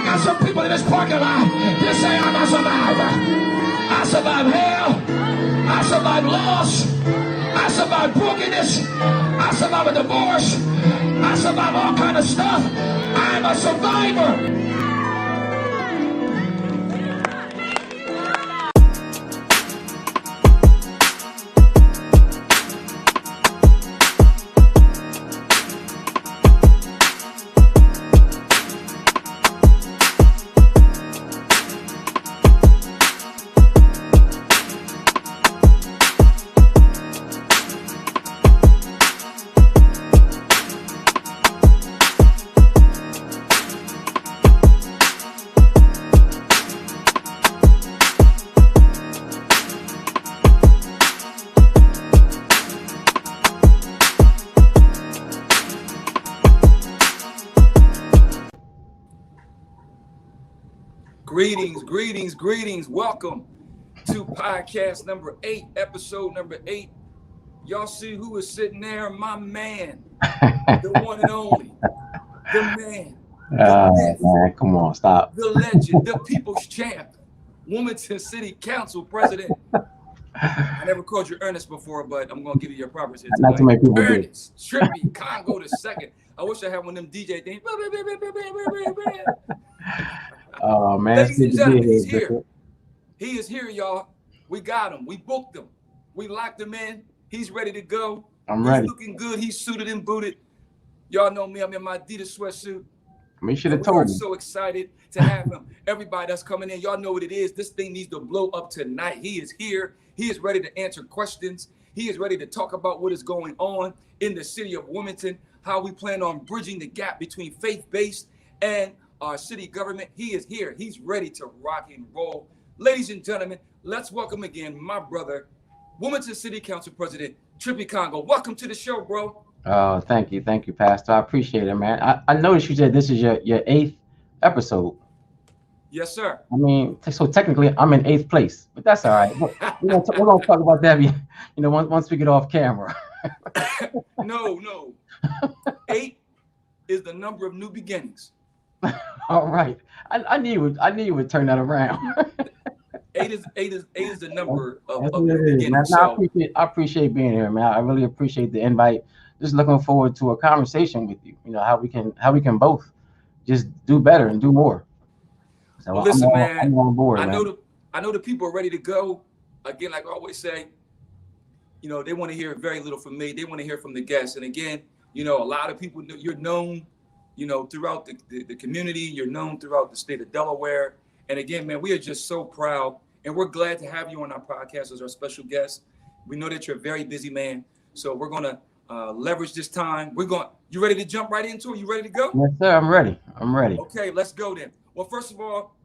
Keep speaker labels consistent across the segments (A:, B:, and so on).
A: got some people in this parking lot that say I'm a survivor. I survived hell. I survived loss. I survived brokenness. I survived a divorce. I survived all kind of stuff. I'm a survivor. Greetings. Welcome to podcast number 8, episode number 8. Y'all see who is sitting there? My man, the one and only, the man, the myth,
B: man, come on, stop.
A: The legend, the people's champ, Wilmington City Council President. I never called you Ernest before, but I'm going to give you your props here tonight.
B: Not too many people
A: Ernest, Trippi Congo the second. I wish I had one of them DJ things.
B: Oh, man.
A: Ladies and gentlemen, he's here. He is here, y'all. We got him. We booked him. We locked him in. He's ready to go.
B: I'm ready.
A: He's looking good. He's suited and booted. Y'all know me. I'm in my Adidas sweatsuit.
B: You should have told me.
A: We're so excited to have him. Everybody that's coming in, y'all know what it is. This thing needs to blow up tonight. He is here. He is ready to answer questions. He is ready to talk about what is going on in the city of Wilmington, how we plan on bridging the gap between faith-based and our city government. He is here. He's ready to rock and roll. Ladies and gentlemen, let's welcome again my brother, Wilmington City Council President Trippi Congo. Welcome to the show, bro.
B: Oh, thank you, Pastor. I appreciate it, man. I noticed you said this is your 8th episode.
A: Yes, sir.
B: I mean, so technically I'm in 8th place, but that's all right. We're gonna talk about that, once we get off camera.
A: No. 8 is the number of new beginnings.
B: All right. I knew you would turn that around.
A: 8 is the number of new beginnings.
B: I appreciate being here, man. I really appreciate the invite. Just looking forward to a conversation with you. How we can both just do better and do more. So
A: well, listen,
B: I'm on board.
A: I know the people are ready to go. Again, like I always say, they want to hear very little from me. They want to hear from the guests. And again, a lot of people, you're known throughout the community. You're known throughout the state of Delaware. And again, man, we are just so proud. And we're glad to have you on our podcast as our special guest. We know that you're a very busy man. So we're going to leverage this time. You ready to jump right into it? You ready to go?
B: Yes, sir. I'm ready.
A: Okay, let's go then. Well, first of all,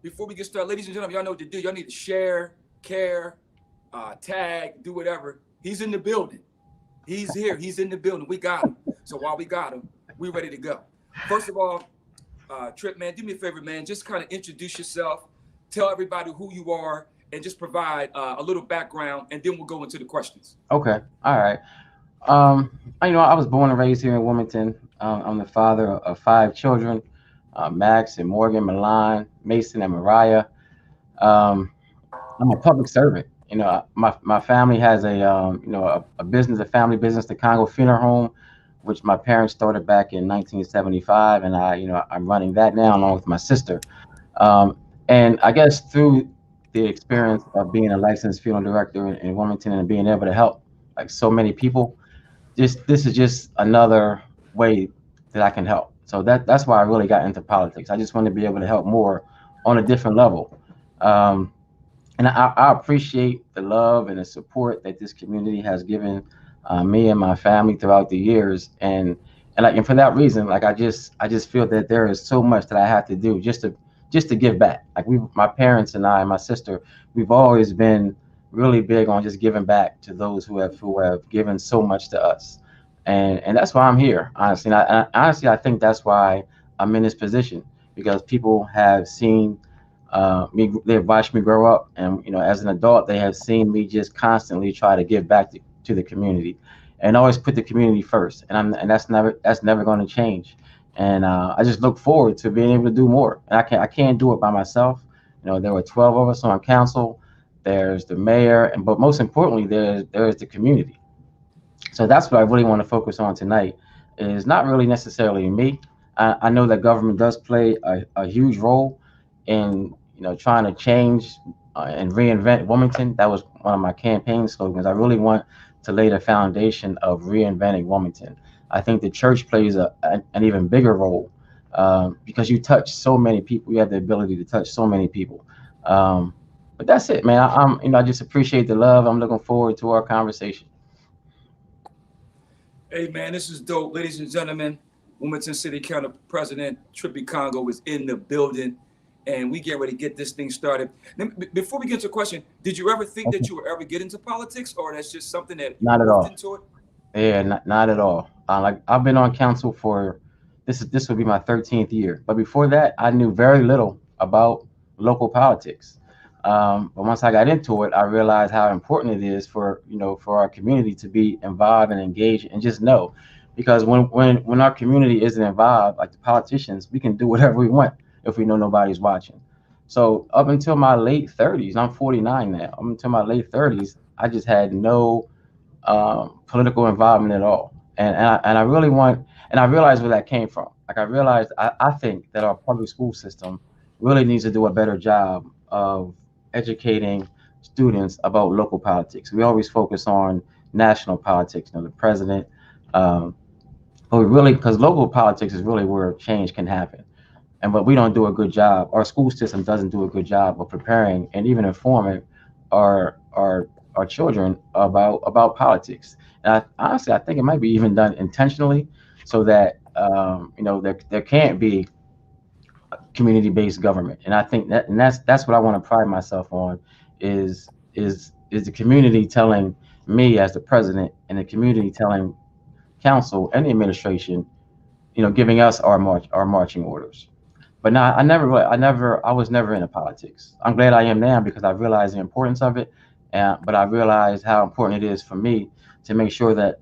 A: before we get started, ladies and gentlemen, y'all know what to do. Y'all need to share, care, tag, do whatever. He's in the building. He's here. He's in the building. We got him. So while we got him, we're ready to go. First of all, Trip, man, do me a favor, man. Just kind of introduce yourself. Tell everybody who you are and just provide a little background, and then we'll go into the questions.
B: Okay. All right. I was born and raised here in Wilmington. I'm the father of 5 children, Max and Morgan, Milan, Mason, and Mariah. I'm a public servant. My family has a business, a family business, the Congo Funeral Home, which my parents started back in 1975, and I'm running that now along with my sister. And I guess through the experience of being a licensed funeral director in Wilmington and being able to help like so many people, this is just another way that I can help. So that's why I really got into politics. I just want to be able to help more on a different level. And I appreciate the love and the support that this community has given me and my family throughout the years. And for that reason, like I just feel that there is so much that I have to do just to give back. Like my parents and I and my sister, we've always been really big on just giving back to those who have given so much to us. And that's why I'm here, honestly. And I think that's why I'm in this position, because people have seen me, they've watched me grow up, and as an adult, they have seen me just constantly try to give back to the community, and always put the community first. And that's never going to change. and I just look forward to being able to do more. And I can't do it by myself. There were 12 of us on council. There's the mayor, and but most importantly, there's the community. So that's what I really want to focus on tonight. Is not really necessarily me. I know that government does play a huge role in trying to change and reinvent Wilmington. That was one of my campaign slogans. I really want to lay the foundation of reinventing Wilmington. I think the church plays an even bigger role because you touch so many people. You have the ability to touch so many people. Um, but that's it, man. I just appreciate the love. I'm looking forward to our conversation.
A: Hey man, this is dope. Ladies and gentlemen, Wilmington City County President Trippi Congo is in the building, and we get ready to get this thing started. Before we get to a question, did you ever think that you would ever get into politics, or that's just something that you
B: Not at
A: morphed
B: all.
A: into it?
B: Yeah, not at all. Like I've been on council for this would be my 13th year, but before that, I knew very little about local politics. But once I got into it, I realized how important it is for our community to be involved and engaged and just know, because when our community isn't involved, like the politicians, we can do whatever we want if we know nobody's watching. So up until my late 30s, I'm 49 now. Up until my late 30s, I just had no political involvement at all. And I really want, and I realized where that came from. Like I realized, I think that our public school system really needs to do a better job of educating students about local politics. We always focus on national politics, the president, um, but we really, because local politics is really where change can happen. And but we don't do a good job. Our school system doesn't do a good job of preparing and even informing our children about politics. And honestly, I think it might be even done intentionally, so that there can't be community-based government. And I think that's what I want to pride myself on is the community telling me as the president, and the community telling council and the administration, giving us our marching orders. But no, I was never into politics. I'm glad I am now because I realized the importance of it, but I realized how important it is for me to make sure that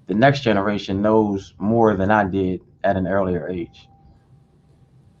B: the next generation knows more than I did at an earlier age.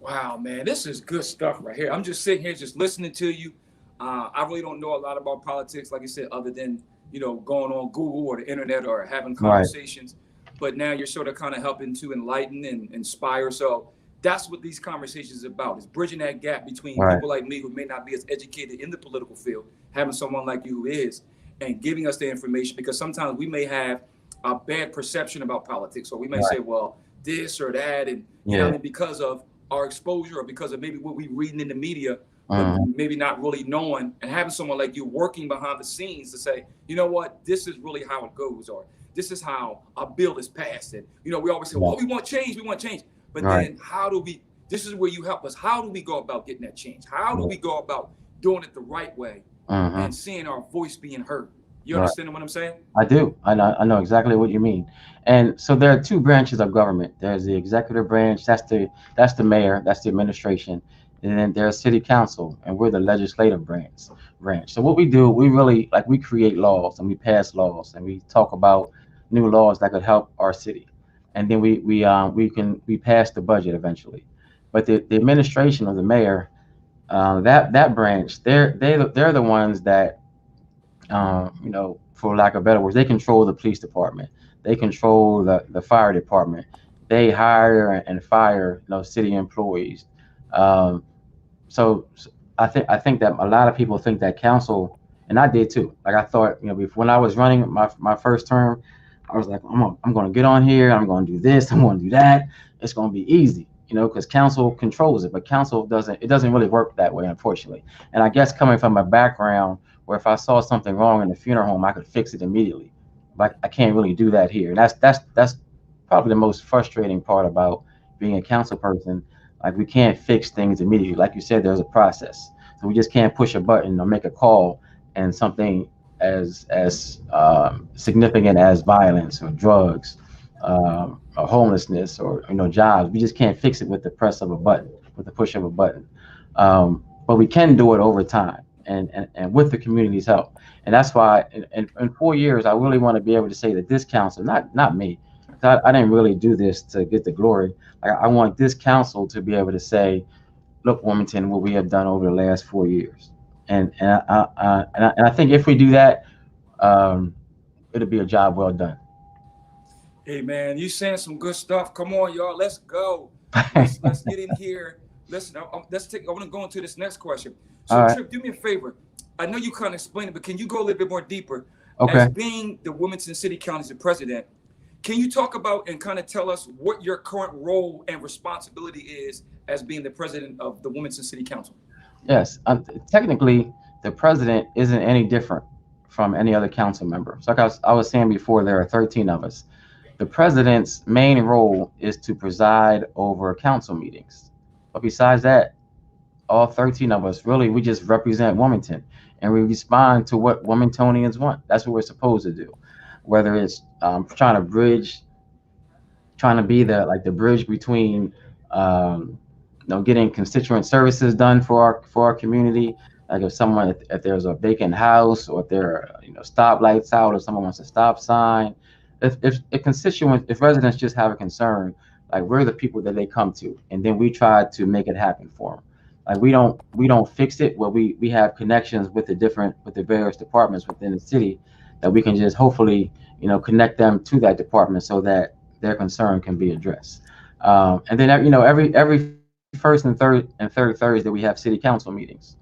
A: Wow, man, this is good stuff right here. I'm just sitting here just listening to you. I really don't know a lot about politics, like I said, other than going on Google or the internet or having
B: Right,
A: conversations. But now you're sort of kind of helping to enlighten and inspire. So that's what these conversations are about: is bridging that gap between
B: right,
A: people like me who may not be as educated in the political field, having someone like you who is, and giving us the information. Because sometimes we may have a bad perception about politics, or we may say,
B: right.
A: well, this or that, and what I
B: Yeah.
A: mean, because of our exposure or because of maybe what we reading in the media, but
B: Hmm.
A: maybe not really knowing, and having someone like you working behind the scenes to say, you know what, this is really how it goes, or this is how a bill is passed. And we always say, well,
B: Right.
A: we want change. But
B: Right.
A: then how do we, this is where you help us. How do we go about getting that change? How do
B: Right.
A: we go about doing it the right way
B: Hmm.
A: and seeing our voice being heard? You
B: Right.
A: understand what I'm saying?
B: I do. I know exactly what you mean. And so there are two branches of government. There's the executive branch, that's the mayor, that's the administration, and then there's city council, and we're the legislative branch. So what we do, we really like we create laws and we pass laws and we talk about new laws that could help our city. And then we pass the budget eventually. But the administration of the mayor, that branch, they're the ones that for lack of better words, they control the police department. They control the fire department. They hire and fire, city employees. Um, so I think that a lot of people think that council, and I did too. Like I thought, when I was running my first term, I was like, I'm going to get on here. I'm going to do this. I'm going to do that. It's going to be easy, because council controls it, but council doesn't. It doesn't really work that way, unfortunately. And I guess coming from a background where if I saw something wrong in the funeral home, I could fix it immediately. But I can't really do that here, and that's probably the most frustrating part about being a council person. Like we can't fix things immediately. Like you said, there's a process. So we just can't push a button or make a call and something as significant as violence or drugs, or homelessness or jobs. We just can't fix it with the press of a button, with the push of a button. But we can do it over time and with the community's help. And that's why in 4 years, I really want to be able to say that this council, not me, I didn't really do this to get the glory. Like, I want this council to be able to say, look, Wilmington, what we have done over the last 4 years. And I think if we do that, um, it'll be a job well done.
A: Hey man, you saying some good stuff. Come on, y'all. Let's go. Let's get in here. Listen, let's take. I want to go into this next question.
B: All
A: So,
B: right.
A: Trip, do me a favor. I know you kind of explained it, but can you go a little bit more deeper? As
B: Okay.
A: being the Wilmington City County's president, can you talk about and kind of tell us what your current role and responsibility is as being the president of the Wilmington City Council?
B: Yes. Technically, the president isn't any different from any other council member. So, like I was saying before, there are 13 of us. The president's main role is to preside over council meetings. But besides that, all 13 of us, really, we just represent Wilmington and we respond to what Wilmingtonians want. That's what we're supposed to do. Whether it's trying to be the bridge between, um, getting constituent services done for our community. Like if there's a vacant house, or if there are stoplights out, or someone wants a stop sign. If residents just have a concern, like, we're the people that they come to, and then we try to make it happen for them. Like, we don't fix it. Well, we have connections with the various departments within the city, that we can just hopefully connect them to that department so that their concern can be addressed. And then every first and third Thursday we have city council meetings,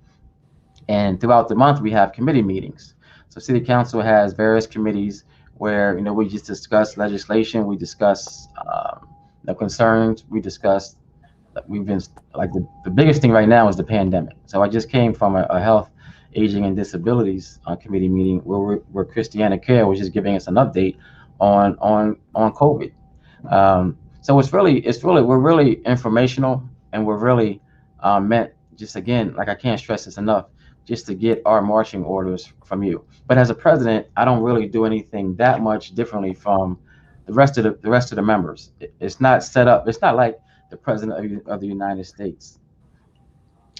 B: and throughout the month we have committee meetings. So city council has various committees where we just discuss legislation, we discuss the concerns, we discuss. We've been like the biggest thing right now is the pandemic. So I just came from a health, aging, and disabilities committee meeting where Christiana Care was just giving us an update on COVID. So it's really we're really informational, and we're really meant, just again, like, I can't stress this enough, just to get our marching orders from you. But as a president, I don't really do anything that much differently from the rest of the members. It's not set up. It's not like the president of the United States.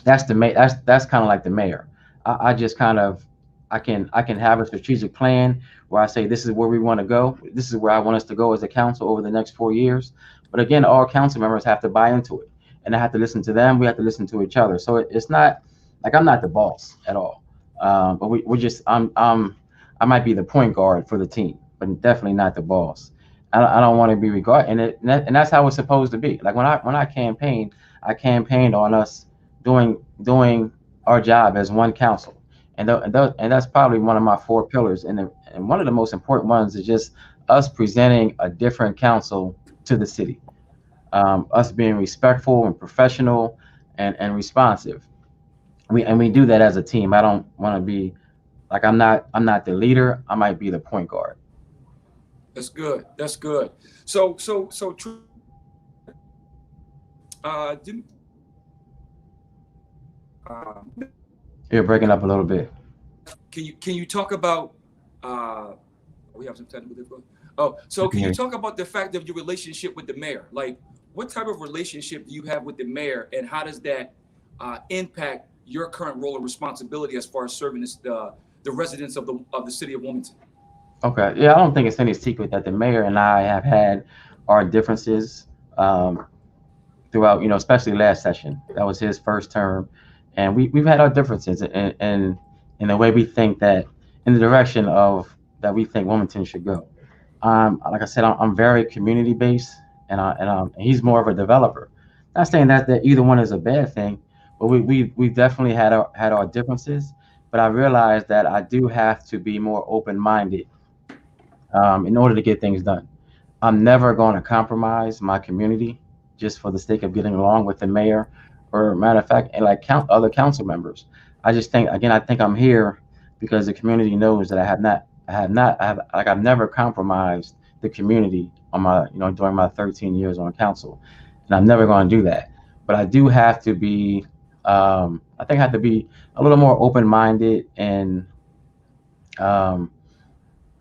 B: That's kind of like the mayor. I just kind of, I can have a strategic plan where I say, this is where we want to go. This is where I want us to go as a council over the next 4 years. But again, all council members have to buy into it, and I have to listen to them. We have to listen to each other. So it's not like I'm not the boss at all. But we're just I might be the point guard for the team, but definitely not the boss. I don't want to be regarded, and that's how it's supposed to be. Like, when I campaigned, I campaigned on us doing our job as one council, and that's probably one of my four pillars. And one of the most important ones is just us presenting a different council to the city, us being respectful and professional and responsive. We do that as a team. I don't want to be like, I'm not the leader. I might be the point guard.
A: That's good. That's good. So didn't uh,
B: You're breaking up a little bit.
A: can you talk about uh we have some technical difficulty. Oh,
B: I
A: so
B: can
A: can
B: hear
A: you
B: you.
A: talk about the fact of your relationship with the mayor? Like, what type of relationship do you have with the mayor, and how does that impact your current role and responsibility as far as serving the residents of the city of Wilmington?
B: Okay. Yeah, I don't think it's any secret that the mayor and I have had our differences, um, throughout, especially last session. That was his first term, and we've had our differences in the way we think, that in the direction of that we think Wilmington should go. Like I said, I'm very community based, and he's more of a developer. Not saying that either one is a bad thing, but we definitely had our differences. But I realized that I do have to be more open minded, in order to get things done. I'm never going to compromise my community just for the sake of getting along with the mayor, or matter of fact, and like other council members. I think I'm here because the community knows that I've never compromised the community during my 13 years on council, and I'm never going to do that. But I do have to be, I think I have to be a little more open minded, and um,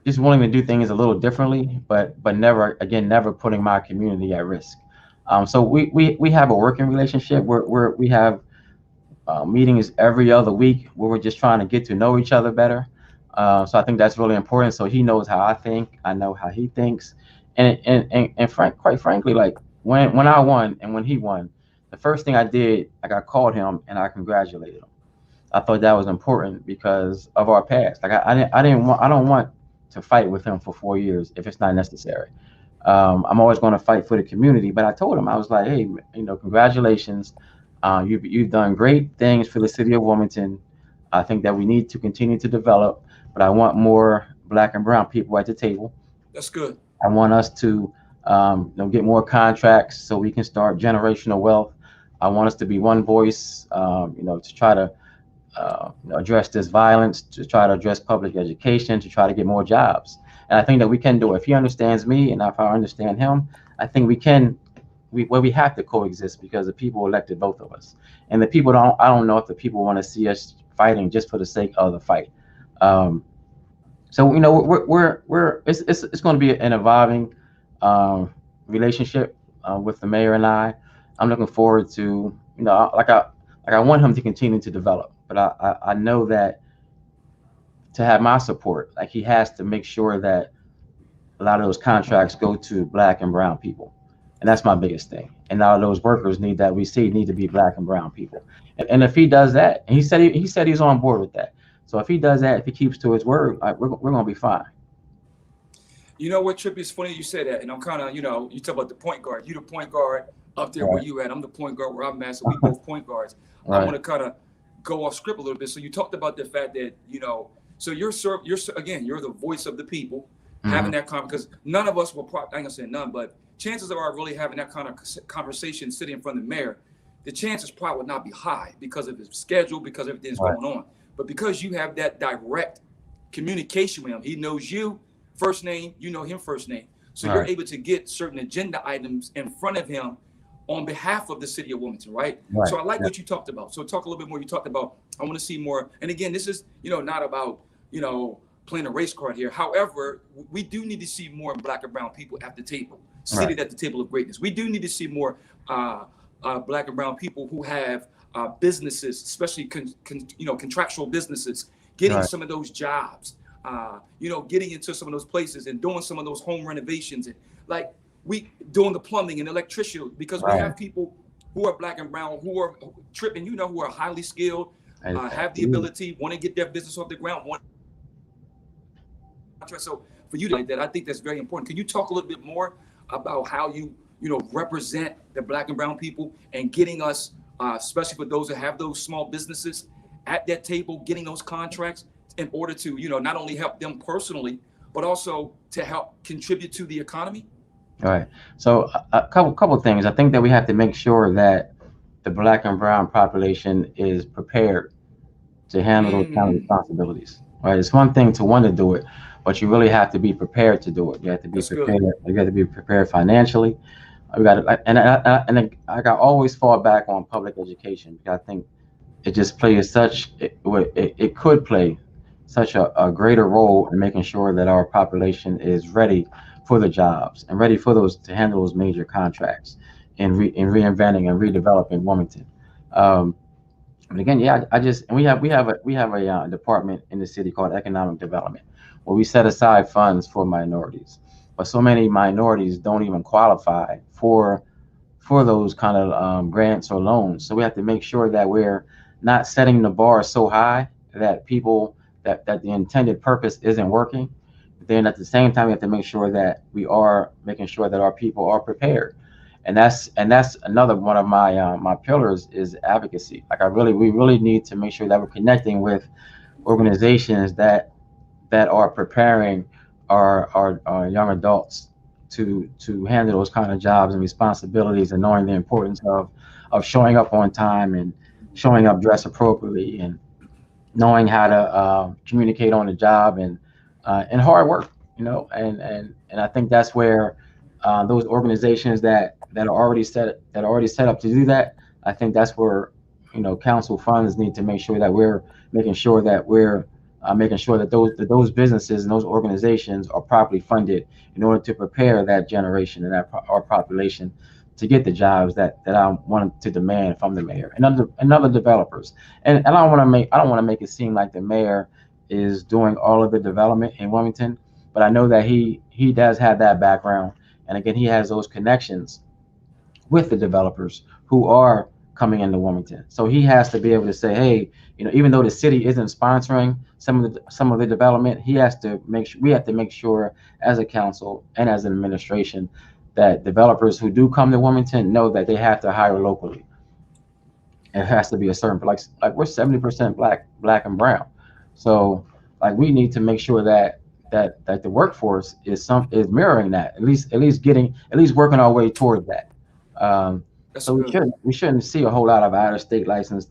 B: just willing to do things a little differently, but never putting my community at risk. So we have a working relationship where we have meetings every other week where we're just trying to get to know each other better. So I think that's really important. So he knows how I think, I know how he thinks, quite frankly, like when I won and when he won, the first thing I did, like I called him and I congratulated him. I thought that was important because of our past. Like I don't want to fight with him for 4 years if it's not necessary. I'm always going to fight for the community. But I told him, I was like, hey, congratulations. You've done great things for the city of Wilmington. I think that we need to continue to develop, but I want more black and brown people at the table.
A: That's good.
B: I want us to get more contracts so we can start generational wealth. I want us to be one voice, to try to address this violence, to try to address public education, to try to get more jobs. And I think that we can do it. If he understands me and if I understand him, I think we can. We have to coexist because the people elected both of us, and the people don't. I don't know if the people want to see us fighting just for the sake of the fight. Um, so we're it's going to be an evolving um, relationship with the mayor and I. I'm looking forward to I want him to continue to develop, but I know that to have my support, like he has to make sure that a lot of those contracts go to black and brown people, and that's my biggest thing. And a lot of those workers need to be black and brown people. And if he does that, and he said he's on board with that. So if he does that, if he keeps to his word, we're going to be fine.
A: You know what, Trippy? It's funny you say that, and I'm kind of, you talk about the point guard. You the point guard up there where
B: Right.
A: you at. I'm the point guard where I'm at. So we both point guards. I want
B: Right.
A: to kind of go off script a little bit. So you talked about the fact that so again, you're the voice of the people, having
B: Hmm.
A: that because none of us will. I ain't gonna say none, but chances are really having that kind of conversation sitting in front of the mayor. The chances probably would not be high because of his schedule, because everything's
B: Right.
A: going on. But because you have that direct communication with him, he knows you first name, you know him first name. So you're
B: Right.
A: able to get certain agenda items in front of him on behalf of the city of Wilmington, right?
B: Right.
A: So I like
B: Yeah.
A: what you talked about. So talk a little bit more. You talked about I want to see more. And again, this is not about playing a race card here. However, we do need to see more black and brown people at the table,
B: Right.
A: seated at the table of greatness. We do need to see more black and brown people who have businesses, especially contractual businesses, getting
B: Right.
A: some of those jobs. Getting into some of those places and doing some of those home renovations and like we doing the plumbing and electrician because we
B: Right.
A: have people who are black and brown who are tripping, who are highly skilled, have the
B: Absolutely.
A: ability, want to get their business off the ground, want so for you to like that, I think that's very important. Can you talk a little bit more about how you represent the black and brown people and getting us, especially for those that have those small businesses at that table, getting those contracts in order to, not only help them personally, but also to help contribute to the economy?
B: Right. So a couple things. I think that we have to make sure that the black and brown population is prepared to handle those kind of
A: Mm,
B: responsibilities. Right. It's one thing to want to do it, but you really have to be prepared to do it. You have to be
A: that's good.
B: prepared. You have to be prepared financially. We got to, I always fall back on public education because I think it just plays it could play such a greater role in making sure that our population is ready for the jobs and ready for those to handle those major contracts in reinventing and redeveloping Wilmington. Um, and again, yeah, I just and we have a department in the city called economic development, where we set aside funds for minorities, but so many minorities don't even qualify for those kind of grants or loans. So we have to make sure that we're not setting the bar so high that people that the intended purpose isn't working. But then at the same time, we have to make sure that we are making sure that our people are prepared. And that's another one of my pillars is advocacy. Like we really need to make sure that we're connecting with organizations that are preparing our young adults to handle those kind of jobs and responsibilities and knowing the importance of showing up on time and showing up dressed appropriately and knowing how to communicate on the job and hard work, and I think that's where those organizations that are already set up to do that. I think that's where council funds need to make sure that we're making sure that we're making sure that those businesses and those organizations are properly funded in order to prepare that generation and our population to get the jobs that I want to demand from the mayor and other developers. And I don't want to make it seem like the mayor is doing all of the development in Wilmington, but I know that he does have that background. And again, he has those connections with the developers who are coming into Wilmington. So he has to be able to say, hey, even though the city isn't sponsoring some of the development, he has to make sure we have to make sure as a council and as an administration that developers who do come to Wilmington know that they have to hire locally. It has to be a certain like we're 70% black and brown. So like we need to make sure that the workforce is mirroring that, at least working our way towards that.
A: That's
B: So we
A: good.
B: shouldn't we shouldn't see a whole lot of out of state license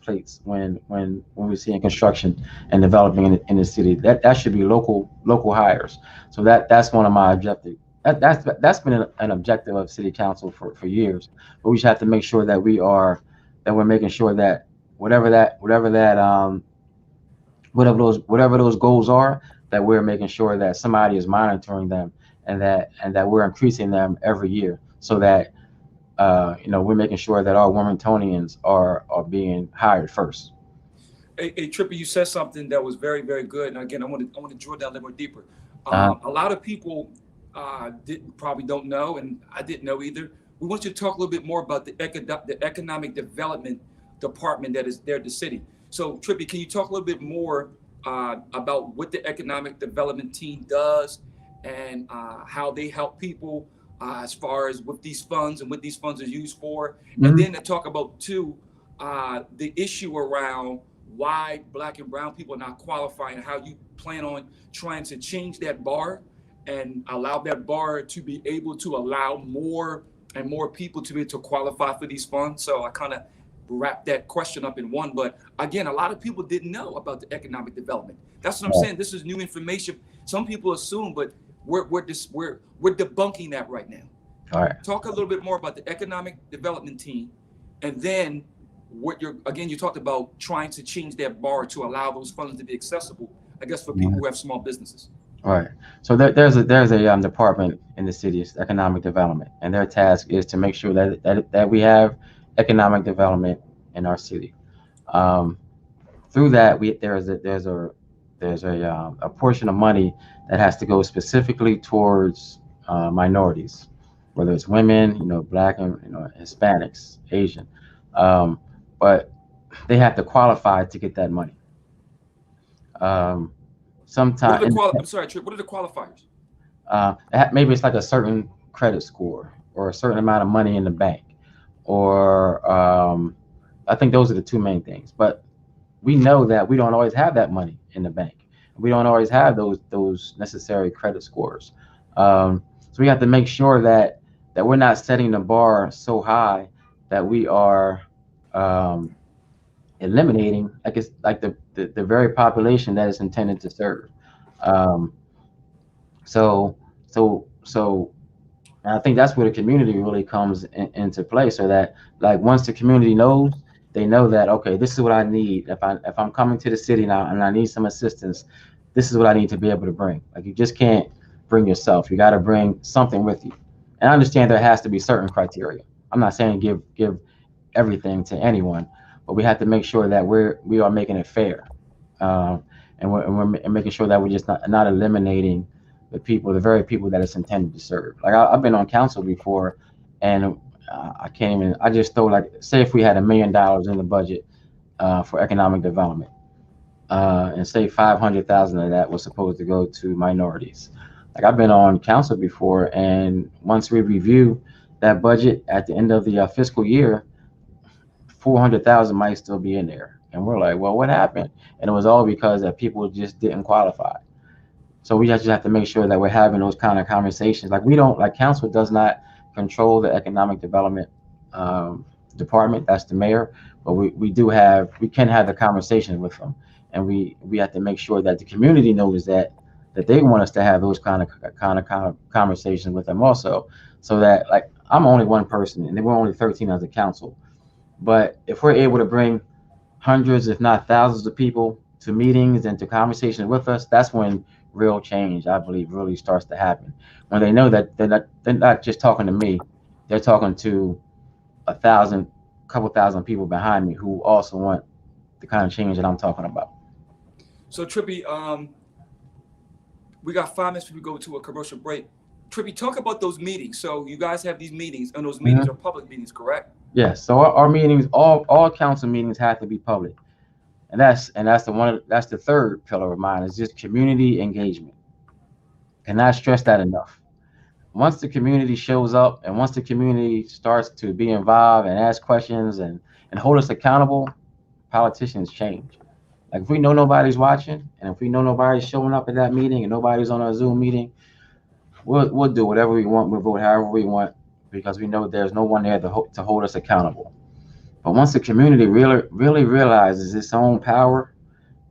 B: plates when we see in construction and developing in the city. That should be local hires. So that's one of my objectives. That's been an objective of city council for years. But we should have to make sure that we're making sure that whatever those goals are, that we're making sure that somebody is monitoring them, and that we're increasing them every year, so that we're making sure that our Wilmingtonians are being hired first.
A: Hey, Trippi, you said something that was very, very good. And again, I want to drill down a little more deeper.
B: Uh,
A: A lot of people didn't probably don't know, and I didn't know either. We want you to talk a little bit more about the economic development department that is there at the city. So, Trippi, can you talk a little bit more about what the economic development team does and how they help people as far as with these funds and what these funds are used for, and
B: mhm.
A: then to talk about too the issue around why black and brown people are not qualifying, how you plan on trying to change that bar and allow that bar to be able to allow more and more people to be able to qualify for these funds. So I kind of wrap that question up in one. But again, a lot of people didn't know about the economic development. That's what I'm
B: Right.
A: saying. This is new information. Some people assume, but we're debunking that right now.
B: All right.
A: Talk a little bit more about the economic development team, and then what you're again you talked about trying to change that bar to allow those funds to be accessible, I guess, for people who have small businesses.
B: All right. So there's a department in the city's economic development, and their task is to make sure that we have economic development in our city. Um, Through that, there's a portion of money that has to go specifically towards minorities, whether it's women, black and Hispanics, Asian, um, but they have to qualify to get that money. Um,
A: What are the
B: Sometime
A: I'm sorry, Trip. What are the qualifiers?
B: maybe it's like a certain credit score or a certain amount of money in the bank, or I think those are the two main things. But we know that we don't always have that money in the bank. We don't always have those necessary credit scores. So we have to make sure that we're not setting the bar so high that we are um, eliminating like it's like the very population that is intended to serve. Um, so so and I think that's where the community really comes into play. So that like once the community knows, they know that okay, this is what I need. If I'm coming to the city now and I need some assistance, this is what I need to be able to bring. Like you just can't bring yourself. You got to bring something with you. And I understand there has to be certain criteria. I'm not saying give everything to anyone, but we have to make sure that we are making it fair, um, and we're making sure that we're just not eliminating the very people that it's intended to serve. Like I've been on council before, and I came in. I just throw like say if we had $1 million in the budget for economic development, and say 500,000 of that was supposed to go to minorities. Like I've been on council before, and once we review that budget at the end of the fiscal year, 400,000 might still be in there. And we're like, well, what happened? And it was all because that people just didn't qualify. So we just have to make sure that we're having those kind of conversations. Like we don't, like council does not control the economic development um, department. That's the mayor. But we can have the conversation with them, and we have to make sure that the community knows that they want us to have those kind of conversations with them also, so that like I'm only one person, and we're only 13 as a council. But if we're able to bring hundreds, if not thousands, of people to meetings and to conversations with us, that's when real change, I believe, really starts to happen. When they know that they're not just talking to me, they're talking to couple thousand people behind me who also want the kind of change that I'm talking about.
A: So Trippy, we got 5 minutes before we go to a commercial break. Trippi, talk about those meetings. So you guys have these meetings, and those meetings
B: Mhm.
A: are public meetings, correct?
B: Yes. So our meetings, all council meetings have to be public, and that's the third pillar of mine is just community engagement. And I stress that enough. Once the community shows up and once the community starts to be involved and ask questions and hold us accountable, politicians change. Like if we know nobody's watching and if we know nobody's showing up at that meeting and nobody's on our Zoom meeting, we'll do whatever we want. We'll vote however we want because we know there's no one there to hold us accountable. But once the community really realizes its own power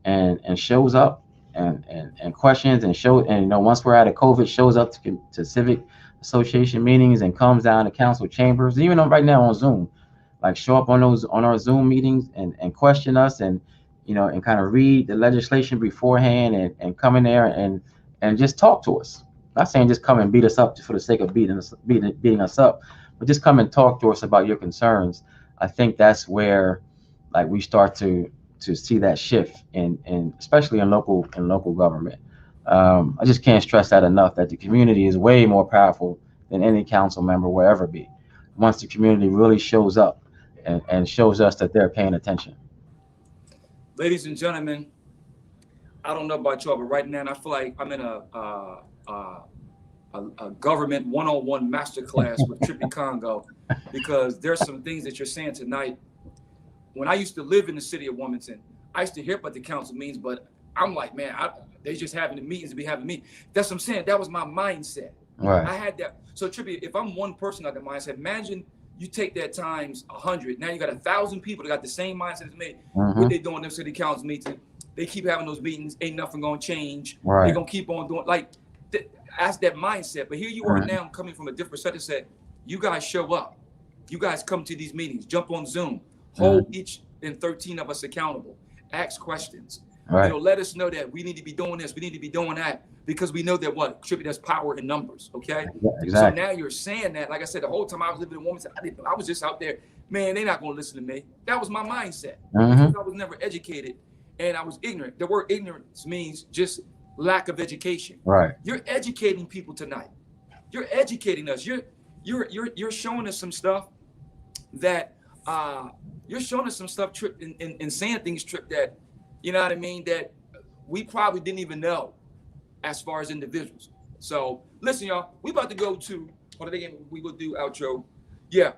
B: and shows up and questions and show and once we're out of COVID shows up to civic association meetings and comes down to council chambers, even though right now on Zoom, like show up on our Zoom meetings and question us and and kind of read the legislation beforehand and come in there and just talk to us. Not saying just come and beat us up for the sake of beating us up, but just come and talk to us about your concerns. I think that's where like we start to see that shift in especially in local government. I just can't stress that enough that the community is way more powerful than any council member will ever be. Once the community really shows up and shows us that they're paying attention.
A: Ladies and gentlemen, I don't know about y'all, but right now I feel like I'm in a government one-on-one masterclass with Trippi Congo, because there's some things that you're saying tonight. When I used to live in the city of Wilmington, I used to hear about the council meetings, but I'm like, man, they just having the meetings to be having meetings. That's what I'm saying. That was my mindset.
B: Right.
A: I had that. So Trippi, if I'm one person out that mindset, imagine you take that times 100. Now you got 1,000 people that got the same mindset as me.
B: Mm-hmm.
A: What they doing in their city council meetings? They keep having those meetings. Ain't nothing gonna change.
B: Right.
A: They're gonna keep on doing that's that mindset. But here you are now coming from a different set of set. You guys show up. You guys come to these meetings, jump on Zoom, hold each and 13 of us accountable, ask questions.
B: Right.
A: Let us know that we need to be doing this, we need to be doing that, because we know that Trippi, there's power in numbers, okay?
B: Yeah, exactly.
A: So now you're saying that, like I said, the whole time I was living in Wilmington, I was just out there, man, they're not gonna listen to me. That was my mindset, because I was never educated and I was ignorant. The word ignorance means just lack of education.
B: Right.
A: You're educating people tonight. You're educating us. You're showing us some stuff that you're showing us some stuff, Trip, and saying things, Trip, that, you know what I mean, that we probably didn't even know as far as individuals. So listen, y'all, we about to go to, we will do outro. Yeah.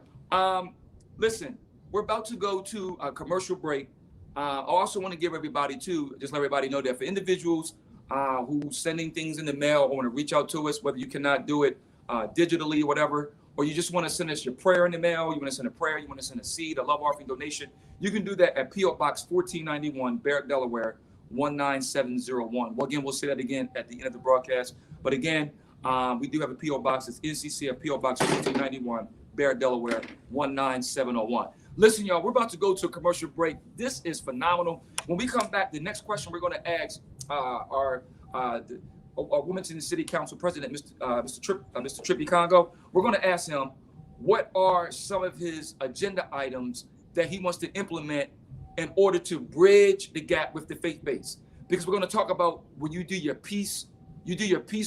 A: Listen, we're about to go to a commercial break. I also want to give everybody just let everybody know that for individuals who sending things in the mail or want to reach out to us, whether you cannot do it digitally or whatever, or you just want to send us your prayer in the mail, you want to send a prayer, you want to send a seed, a love offering, donation, you can do that at P.O. Box 1491, Barrett, Delaware, 19701. Well, again, we'll say that again at the end of the broadcast. But again, we do have a P.O. Box. It's NCC at P.O. Box 1491, Barrett, Delaware, 19701. Listen, y'all, we're about to go to a commercial break. This is phenomenal. When we come back, the next question we're going to ask our Wilmington City Council President, Mr. Trippi Congo. We're going to ask him what are some of his agenda items that he wants to implement in order to bridge the gap with the faith base. Because we're going to talk about when you do your peace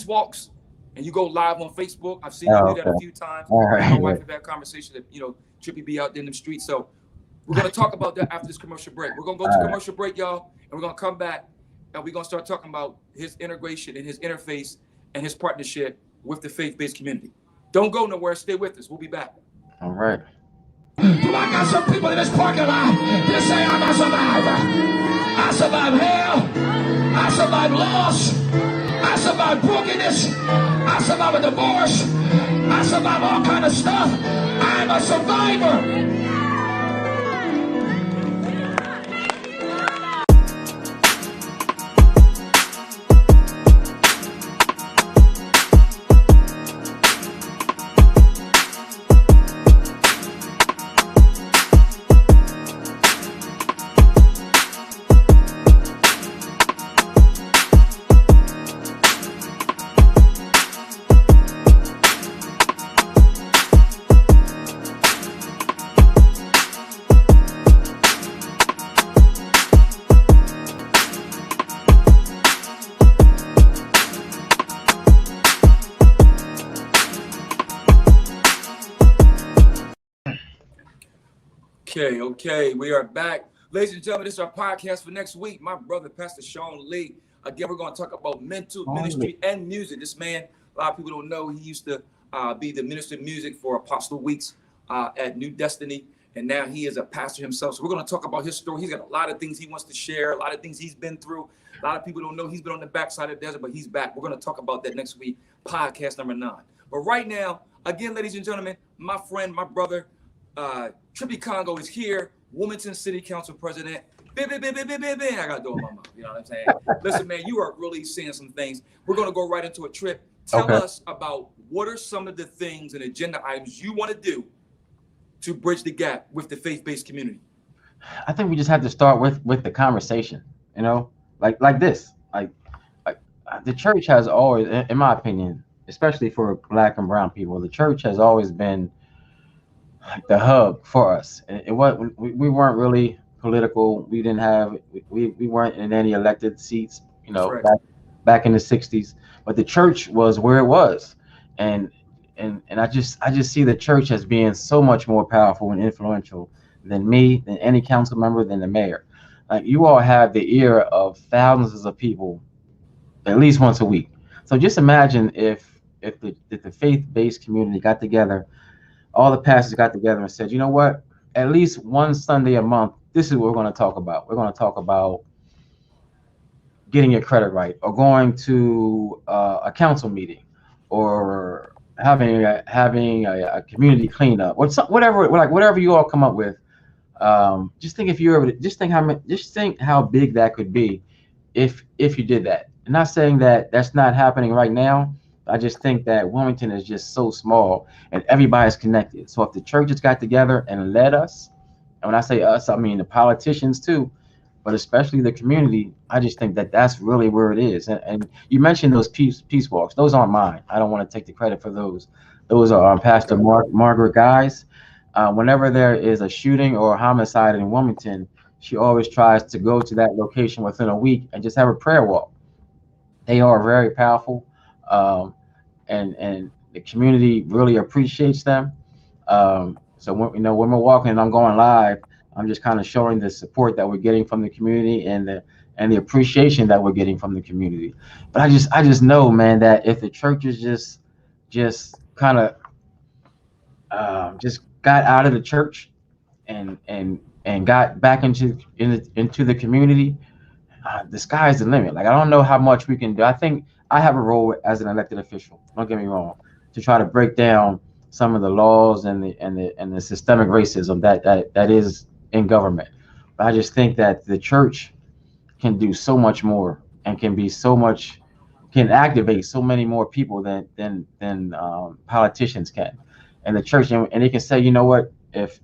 A: walks and you go live on Facebook. I've seen you do that a few times.
B: Right.
A: My wife have had conversation that, Trippi be out there in the streets. So we're going to talk about that after this commercial break. We're going to go to commercial break, y'all, and we're going to come back and we're going to start talking about his integration and his interface and his partnership with the faith-based community. Don't go nowhere. Stay with us. We'll be back.
B: All right.
C: Well, I got some people in this parking lot that say I'm a survivor. I survived hell. I survived loss. I survived brokenness. I survived a divorce. I survived all kind of stuff. I'm a survivor.
A: Okay. We are back. Ladies and gentlemen, this is our podcast for next week. My brother, Pastor Sean Lee. Again, we're going to talk about mental ministry and music. This man, a lot of people don't know, he used to be the minister of music for Apostle Weeks at New Destiny. And now he is a pastor himself. So we're going to talk about his story. He's got a lot of things he wants to share, a lot of things he's been through. A lot of people don't know he's been on the backside of the desert, but he's back. We're going to talk about that next week, podcast number 9. But right now, again, ladies and gentlemen, my friend, my brother, Trippi Congo is here, Wilmington City Council President. I got to do it in my mouth. You know what I'm saying? Listen, man, you are really seeing some things. We're going to go right into a trip. Tell us about what are some of the things and agenda items you want to do to bridge the gap with the faith-based community.
B: I think we just have to start with the conversation, you know, like this. Like the church has always, in my opinion, especially for Black and brown people, the church has always been like the hub for us. And what we weren't really political. We didn't have we weren't in any elected seats, you know,
A: Right.
B: back in the 60s. But the church was where it was. And I just see the church as being so much more powerful and influential than me, than any council member, than the mayor. Like you all have the ear of thousands of people at least once a week. So just imagine if the faith-based community got together, all the pastors got together and said, you know what, at least one Sunday a month, this is what we're going to talk about. We're going to talk about getting your credit right, or going to a council meeting, or having a community cleanup, or whatever you all come up with. Just think if you ever just think how big that could be if you did that. I'm not saying that that's not happening right now. I just think that Wilmington is just so small and everybody's connected. So if the churches got together and led us, and when I say us, I mean the politicians too, but especially the community, I just think that that's really where it is. And you mentioned those peace walks. Those aren't mine. I don't want to take the credit for those. Those are Pastor Margaret Guy's. Whenever there is a shooting or a homicide in Wilmington, she always tries to go to that location within a week and just have a prayer walk. They are very powerful, and the community really appreciates them. So when we're walking and I'm going live, I'm just kind of showing the support that we're getting from the community and the appreciation that we're getting from the community. But I just know, man, that if the churches just kind of just got out of the church and got back into the community, the sky's the limit. Like I don't know how much we can do. I think I have a role as an elected official. Don't get me wrong, to try to break down some of the laws and the systemic racism that is in government. But I just think that the church can do so much more and can activate so many more people than politicians can. And the church, and they can say, you know what, if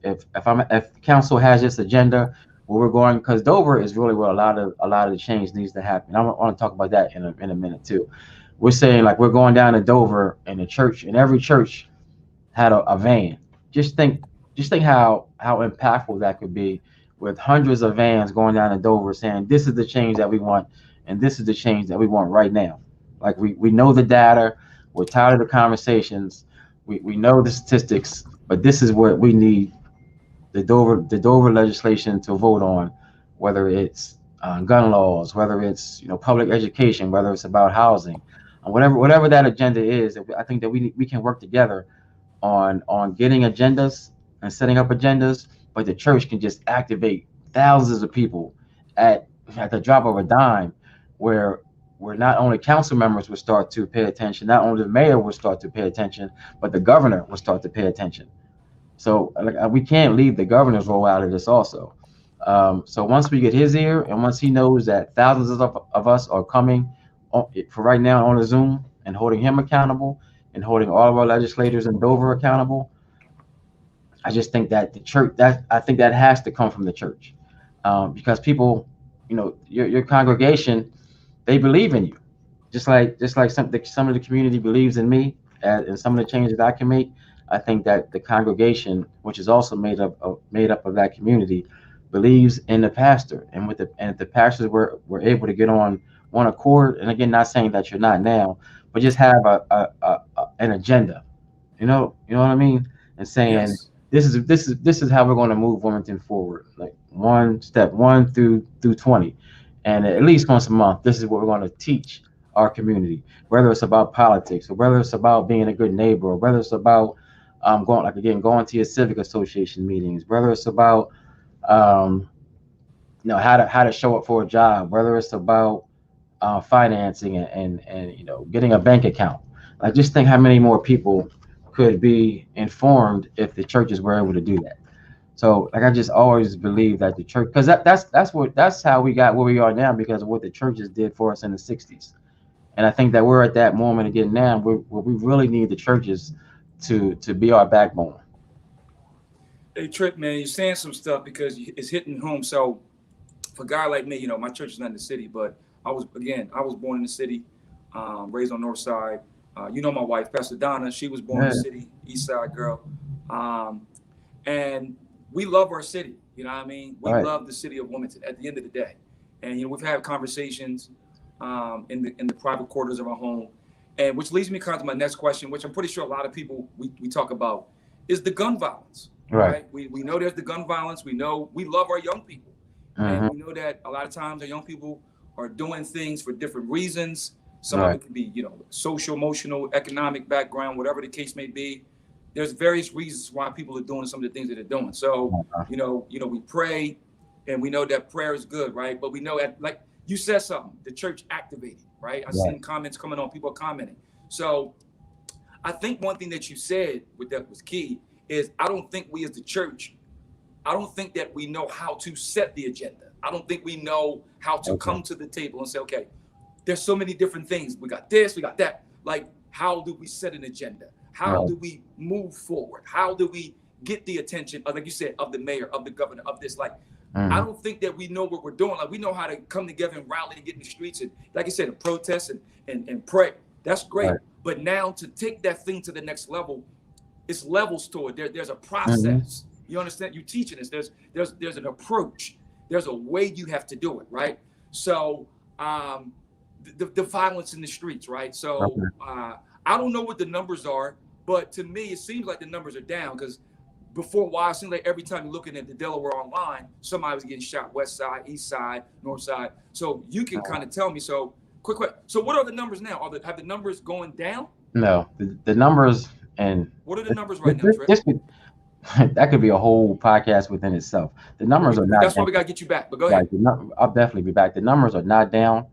B: council has this agenda where we're going, because Dover is really where a lot of the change needs to happen. I want to talk about that in a minute too. We're saying like we're going down to Dover, and the church, and every church had a van. Just think how impactful that could be, with hundreds of vans going down to Dover saying this is the change that we want, and this is the change that we want right now. Like we know the data, we're tired of the conversations, we know the statistics, but this is what we need the Dover legislation to vote on, whether it's gun laws, whether it's public education, whether it's about housing, and whatever that agenda is. I think that we can work together on getting agendas and setting up agendas, but the church can just activate thousands of people at the drop of a dime, where not only council members will start to pay attention, not only the mayor will start to pay attention, but the governor will start to pay attention. So we can't leave the governor's role out of this also. So once we get his ear, and once he knows that thousands of us are coming for right now on a Zoom and holding him accountable and holding all of our legislators in Dover accountable, I just think that the church, I think that has to come from the church, because people, your congregation, they believe in you, just like some of the community believes in me, and some of the changes that I can make. I think that the congregation, which is also made up of that community, believes in the pastor, and if the pastors were able to get on one accord, and again, not saying that you're not now, but just have an agenda, you know what I mean, and saying,
A: Yes.
B: this is how we're going to move Wilmington forward, like one step one through 20, and at least once a month. This is what we're going to teach our community, whether it's about politics or whether it's about being a good neighbor or whether it's about going to your civic association meetings, whether it's about um, how to show up for a job, whether it's about financing and getting a bank account. Like just think how many more people could be informed if the churches were able to do that. So like I just always believe that the church, because that's how we got where we are now because of what the churches did for us in the '60s. And I think that we're at that moment again now where we really need the churches to be our backbone.
A: Hey, Trip, man, you're saying some stuff because it's hitting home. So for a guy like me, my church is not in the city, but I was born in the city, raised on North Side. My wife, Pastor Donna, she was born in
B: Yeah,
A: the city, East Side girl. Um, and we love our city. You know what I mean? We
B: right,
A: love the city of Wilmington at the end of the day. And we've had conversations in the private quarters of our home, and which leads me kind of to my next question, which I'm pretty sure a lot of people we talk about is the gun violence.
B: right.
A: Right? We know there's the gun violence. We know we love our young people, and
B: Hmm.
A: we know that a lot of times our young people are doing things for different reasons. Some of
B: Right.
A: it could be, social, emotional, economic background, whatever the case may be. There's various reasons why people are doing some of the things that they're doing. So,
B: Uh-huh.
A: we pray, and we know that prayer is good, right? But we know that, like you said something, the church activated, right? I've
B: Right.
A: seen comments coming on, people are commenting. So I think one thing that you said with that was key is I don't think we as the church, I don't think that we know how to set the agenda. I don't think we know how to
B: Okay.
A: come to the table and say, okay, there's so many different things. We got this, we got that. Like, how do we set an agenda? How
B: Right.
A: do we move forward? How do we get the attention of, like you said, of the mayor, of the governor, of this? Like, I
B: Hmm.
A: don't think that we know what we're doing. Like, we know how to come together and rally and get in the streets and, like you said, and protest and pray. That's great.
B: Right.
A: But now to take that thing to the next level, it's levels to it. There's a
B: Hmm.
A: process. You understand? You teaching this. There's an approach. There's a way you have to do it, right? So um, the violence in the streets, right? So
B: Okay.
A: I don't know what the numbers are, but to me it seems like the numbers are down because before a while, it seemed like every time you're looking at the Delaware online, somebody was getting shot, west side, east side, north side. So you can kind of tell me. So quick. So what are the numbers now? Have the numbers going down?
B: No, the numbers and
A: What are the
B: this,
A: numbers right now,
B: this,
A: Trip?
B: this could that could be a whole podcast within itself. The
A: Well,
B: numbers are not
A: that's why
B: down.
A: we gotta get you back. But go
B: Right.
A: ahead.
B: I'll definitely be back. The numbers are not down.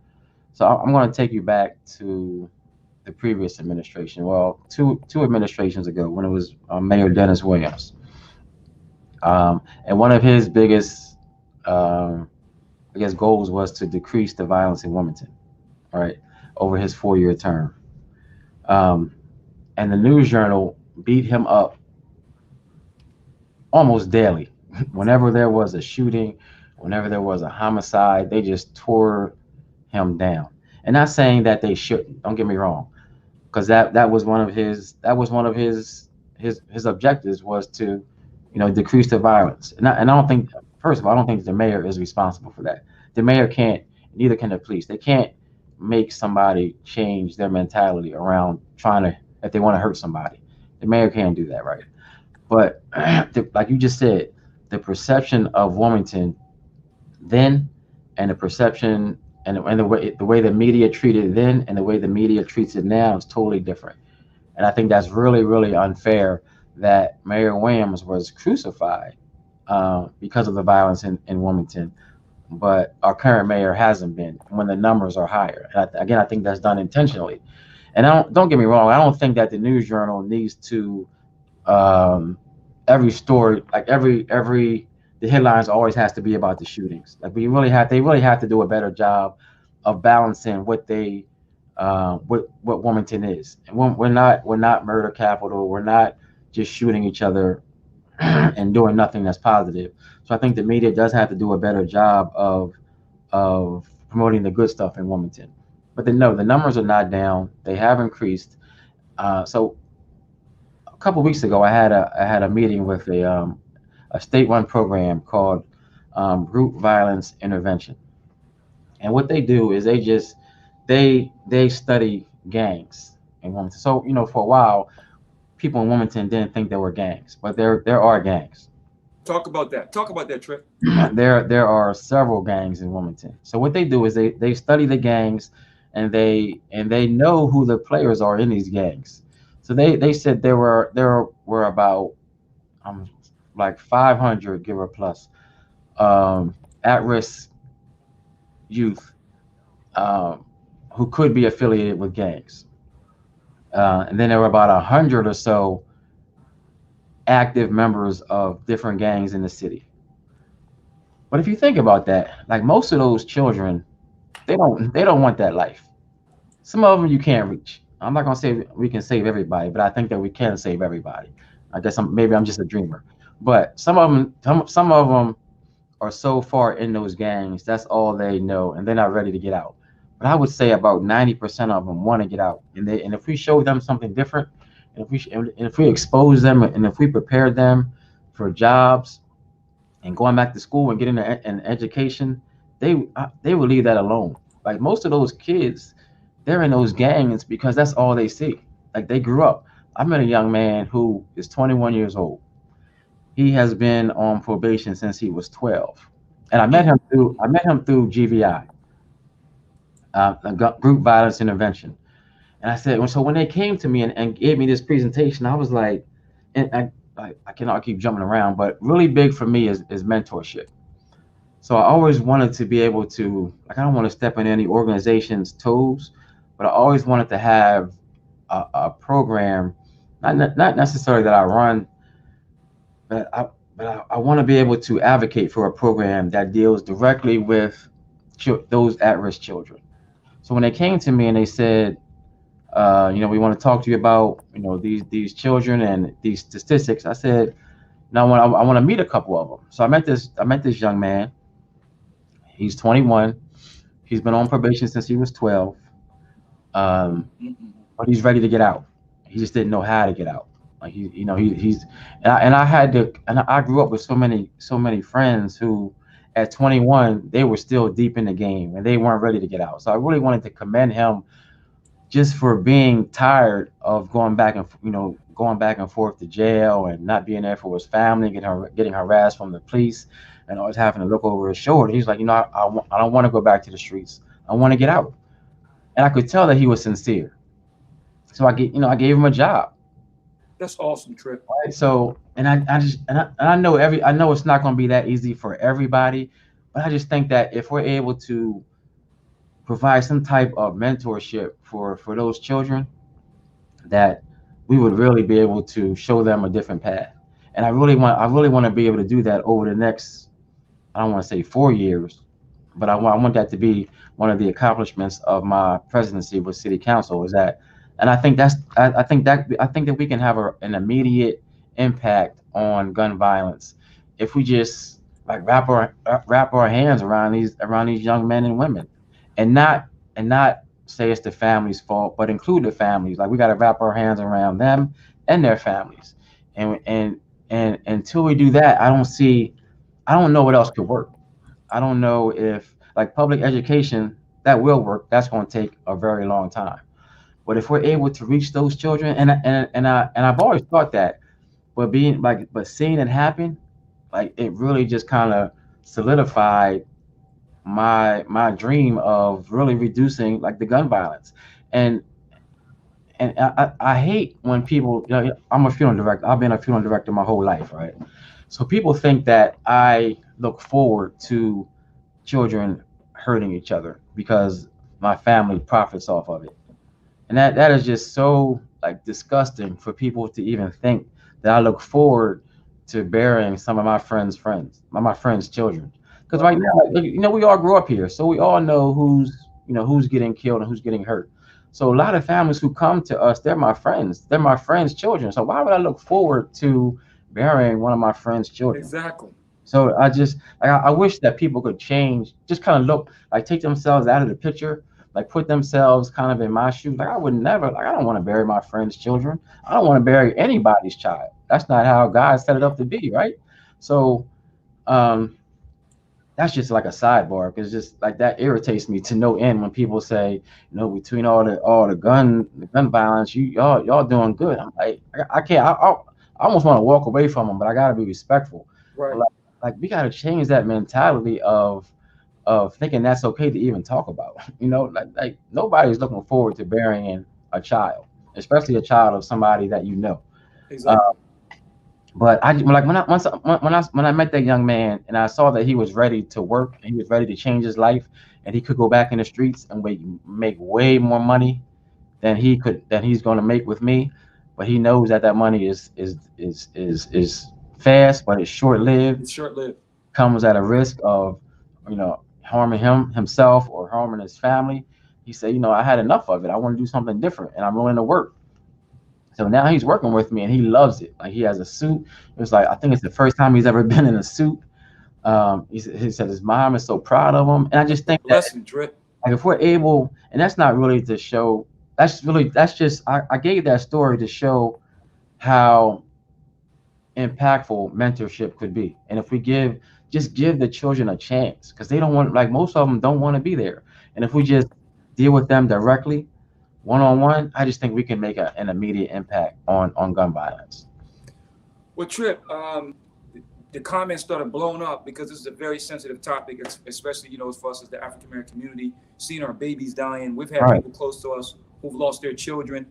B: So I'm going to take you back to the previous administration. Well, two administrations ago, when it was Mayor Dennis Williams, and one of his biggest, um, I guess, goals was to decrease the violence in Wilmington. Right, over his 4-year term, um, and the News Journal beat him up almost daily. Whenever there was a shooting, whenever there was a homicide, they just tore him down. And not saying that they shouldn't. Don't get me wrong, because that was one of his objectives was to, decrease the violence. And I don't think, first of all, I don't think the mayor is responsible for that. The mayor can't, neither can the police. They can't make somebody change their mentality around trying to if they want to hurt somebody. The mayor can't do that, right? But like you just said, the perception of Wilmington then and the perception and the way the media treated it then and the way the media treats it now is totally different. And I think that's really, really unfair that Mayor Williams was crucified because of the violence in Wilmington, but our current mayor hasn't been when the numbers are higher. And again, I think that's done intentionally. And don't get me wrong, I don't think that the News Journal needs to um, every story, like every the headlines always has to be about the shootings. Like they really have to do a better job of balancing what Wilmington is. And we're not murder capital. We're not just shooting each other and doing nothing that's positive. So I think the media does have to do a better job of promoting the good stuff in Wilmington. But no, the numbers are not down. They have increased. So a couple weeks ago, I had a meeting with a state-run program called Root Violence Intervention, and what they do is they study gangs in Wilmington. So for a while, people in Wilmington didn't think there were gangs, but there are gangs.
A: Talk about that. Talk about that, Trip.
B: There are several gangs in Wilmington. So what they do is they study the gangs, and they know who the players are in these gangs. So they said there were about um like 500, give or plus, at risk youth, um, who could be affiliated with gangs. And then there were about 100 or so active members of different gangs in the city. But if you think about that, like most of those children, they don't want that life. Some of them you can't reach. I'm not gonna say we can save everybody, but I think that we can save everybody. I guess maybe I'm just a dreamer. But some of them are so far in those gangs, that's all they know, and they're not ready to get out. But I would say about 90% of them want to get out, and if we show them something different, and if we expose them, and if we prepare them for jobs and going back to school and getting an education, they will leave that alone. Like most of those kids, they're in those gangs because that's all they see. Like they grew up. I met a young man who is 21 years old. He has been on probation since he was 12, and I met him through GVI, Group Violence Intervention. And I said, so when they came to me and gave me this presentation, I was like, and I cannot keep jumping around, but really big for me is mentorship. So I always wanted to be able to, like, I don't want to step in any organization's toes, but I always wanted to have a program, not necessarily that I run, but I want to be able to advocate for a program that deals directly with those at-risk children. So when they came to me and they said, we want to talk to you about, these children and these statistics, I said, no, I want to meet a couple of them. So I met this young man. He's 21. He's been on probation since he was 12. Um, but he's ready to get out. He just didn't know how to get out. Like he's and I grew up with so many friends who at 21 they were still deep in the game and they weren't ready to get out. So I really wanted to commend him just for being tired of going back and forth to jail and not being there for his family, getting harassed from the police, and always having to look over his shoulder. He's like, I don't want to go back to the streets. I want to get out, and I could tell that he was sincere. So I gave him a job.
A: That's awesome, Trip.
B: Right? So, and I know it's not going to be that easy for everybody, but I just think that if we're able to provide some type of mentorship for those children, that we would really be able to show them a different path. And I really want to be able to do that over the next, I don't want to say 4 years, but I want that to be one of the accomplishments of my presidency with City Council. Is that, and I think that we can have an immediate impact on gun violence if we just like wrap our hands around these young men and women, and not say it's the family's fault, but include the families. Like we got to wrap our hands around them and their families, and until we do that, I don't know what else could work. I don't know if like public education that will work. That's going to take a very long time. But if we're able to reach those children, and I've always thought that, but seeing it happen, like it really just kind of solidified my dream of really reducing like the gun violence. And and I hate when people, I'm a funeral director. I've been a funeral director my whole life, right? So people think that I look forward to children hurting each other because my family profits off of it. And that is just so like disgusting for people to even think that I look forward to burying some of my friends' children. Because right
A: Wow.
B: now, like, we all grew up here, so we all know who's getting killed and who's getting hurt. So a lot of families who come to us, they're my friends. They're my friends' children. So why would I look forward to burying one of my friends' children?
A: Exactly.
B: So I just like I wish that people could change, just kind of look like take themselves out of the picture, like put themselves kind of in my shoes. Like I would never, like I don't want to bury my friend's children. I don't want to bury anybody's child. That's not how God set it up to be, right? So um that's just like a sidebar because just like that irritates me to no end when people say, between all the gun violence, y'all doing good. I'm like, I can't. I almost want to walk away from them, but I gotta be respectful. But
A: Right.
B: like we gotta change that mentality of thinking that's okay to even talk about. Like nobody's looking forward to burying a child, especially a child of somebody that you know. Uh,
A: Exactly.
B: but I like when I met that young man and I saw that he was ready to work and he was ready to change his life and he could go back in the streets and make way more money than he's going to make with me. But he knows that that money is fast, but it's short lived.
A: It's short lived.
B: Comes at a risk of harming himself or harming his family. He said, I had enough of it. I want to do something different, and I'm willing to work. So now he's working with me, and he loves it. Like he has a suit. It was like I think it's the first time he's ever been in a suit. He said his mom is so proud of him, and I just
A: A
B: think that
A: blessing, Trip.
B: like if we're able, and that's not really to show. That's just I gave that story to show how impactful mentorship could be. And if we give the children a chance, because they don't want, like most of them don't want to be there. And if we just deal with them directly, one on one, I just think we can make an immediate impact on gun violence.
A: Well, Trip, the comments started blowing up because this is a very sensitive topic, especially as for us as the African American community, seeing our babies dying. We've had
B: Right.
A: people close to us who've lost their children.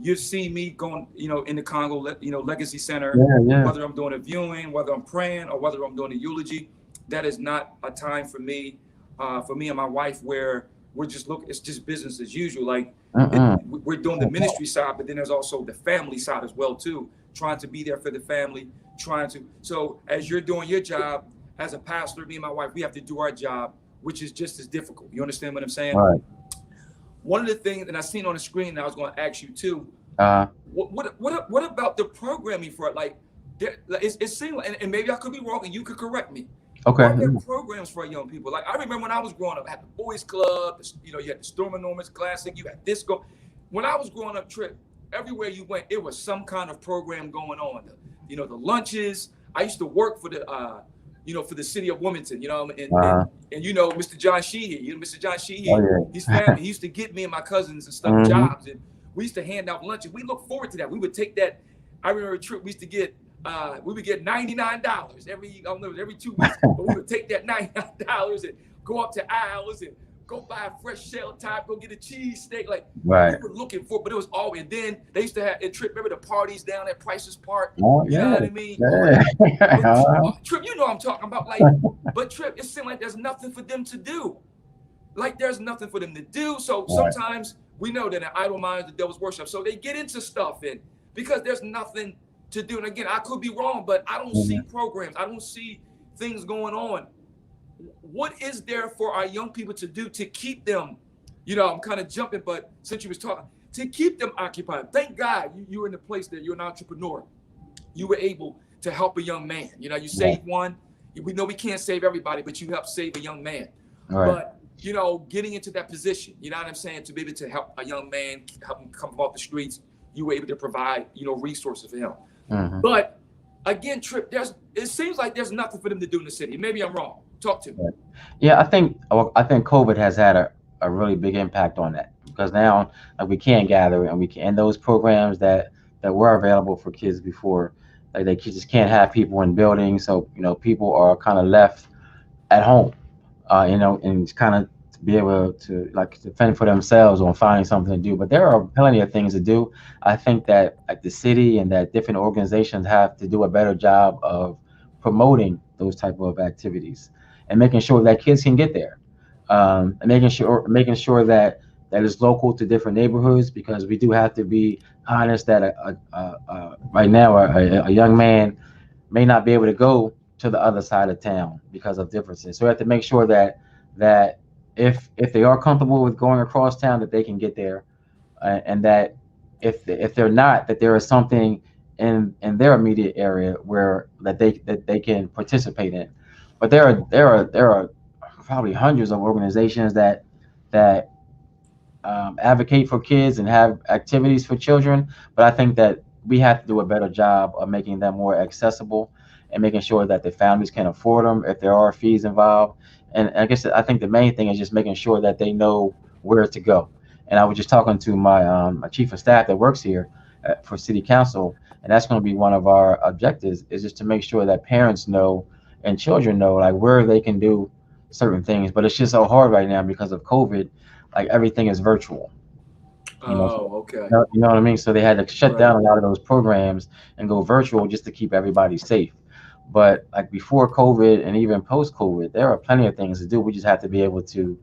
A: You've seen me going, in the Congo, Legacy Center,
B: Yeah, yeah.
A: whether I'm doing a viewing, whether I'm praying, or whether I'm doing a eulogy. That is not a time for me and my wife, where we're just looking. It's just business as usual. Like
B: Mm-mm.
A: we're doing the ministry side, but then there's also the family side as well too. Trying to be there for the family, trying to. So as you're doing your job as a pastor, me and my wife, we have to do our job, which is just as difficult. You understand what I'm saying?
B: Right.
A: One of the things that I seen on the screen, that I was going to ask you too.
B: Uh,
A: What about the programming for it? Like, it seemed like, and maybe I could be wrong, and you could correct me.
B: okay.
A: Are there programs for young people? Like I remember when I was growing up, I had the Boys Club. You had the Storm and Norman's Classic. You had disco. When I was growing up, Trip, everywhere you went, it was some kind of program going on. The lunches. I used to work for for the city of Wilmington.
B: Uh,
A: And Mr. John Sheehy. Mr. John Sheehy.
B: oh yeah.
A: His family. He used to get me and my cousins and stuff
B: Hmm.
A: jobs, and we used to hand out lunches. We look forward to that. We would take that. I remember a trip we used to get. We would get $99 every, I don't know, every 2 weeks, but we would take that $99 and go up to aisles and go buy a fresh shell top, go get a cheese steak. Like we
B: Right.
A: were looking for, but it was always. And then they used to have a Trip. Remember the parties down at Price's Park?
B: Oh
A: You know
B: yeah.
A: what I mean?
B: Yeah. Uh-huh.
A: Trip, you know what I'm talking about. Like, but Trip, it seemed like there's nothing for them to do. Like there's nothing for them to do. So
B: Right.
A: sometimes we know that an idle mind is the devil's worship. So they get into stuff, and because there's nothing to do. And again, I could be wrong, but I don't see
B: Mhm.
A: programs. I don't see things going on. What is there for our young people to do to keep them? I'm kind of jumping, but since you was talking, to keep them occupied. Thank God you're in the place that you're an entrepreneur. You were able to help a young man. You
B: Right.
A: saved one. We know we can't save everybody, but you helped save a young man.
B: Right.
A: But getting into that position, you know what I'm saying, to be able to help a young man, help him come off the streets, you were able to provide, resources for him.
B: Hmm.
A: But again, Trip, it seems like there's nothing for them to do in the city. Maybe I'm wrong. Talk to me.
B: Yeah, I think COVID has had a really big impact on that because now like we can't gather and we can and those programs that were available for kids before, like they just can't have people in buildings, so people are kind of left at home, and kind of be able to like to fend for themselves on finding something to do. But there are plenty of things to do. I think that like the city and that different organizations have to do a better job of promoting those type of activities and making sure that kids can get there, and making sure that it's local to different neighborhoods because we do have to be honest that right now a young man may not be able to go to the other side of town because of differences. So we have to make sure that if they are comfortable with going across town, that they can get there, and that if they're not, that there is something in their immediate area where that they can participate in. But there are probably hundreds of organizations that advocate for kids and have activities for children. But I think that we have to do a better job of making them more accessible and making sure that the families can afford them if there are fees involved. And I think the main thing is just making sure that they know where to go. And I was just talking to my chief of staff that works here for city council, and that's going to be one of our objectives, is just to make sure that parents know and children know like where they can do certain things. But it's just so hard right now because of COVID. Like everything is virtual.
A: Oh, okay.
B: You know what I mean? So they had to shut
A: Right.
B: down a lot of those programs and go virtual just to keep everybody safe. But like before COVID and even post COVID, there are plenty of things to do. We just have to be able to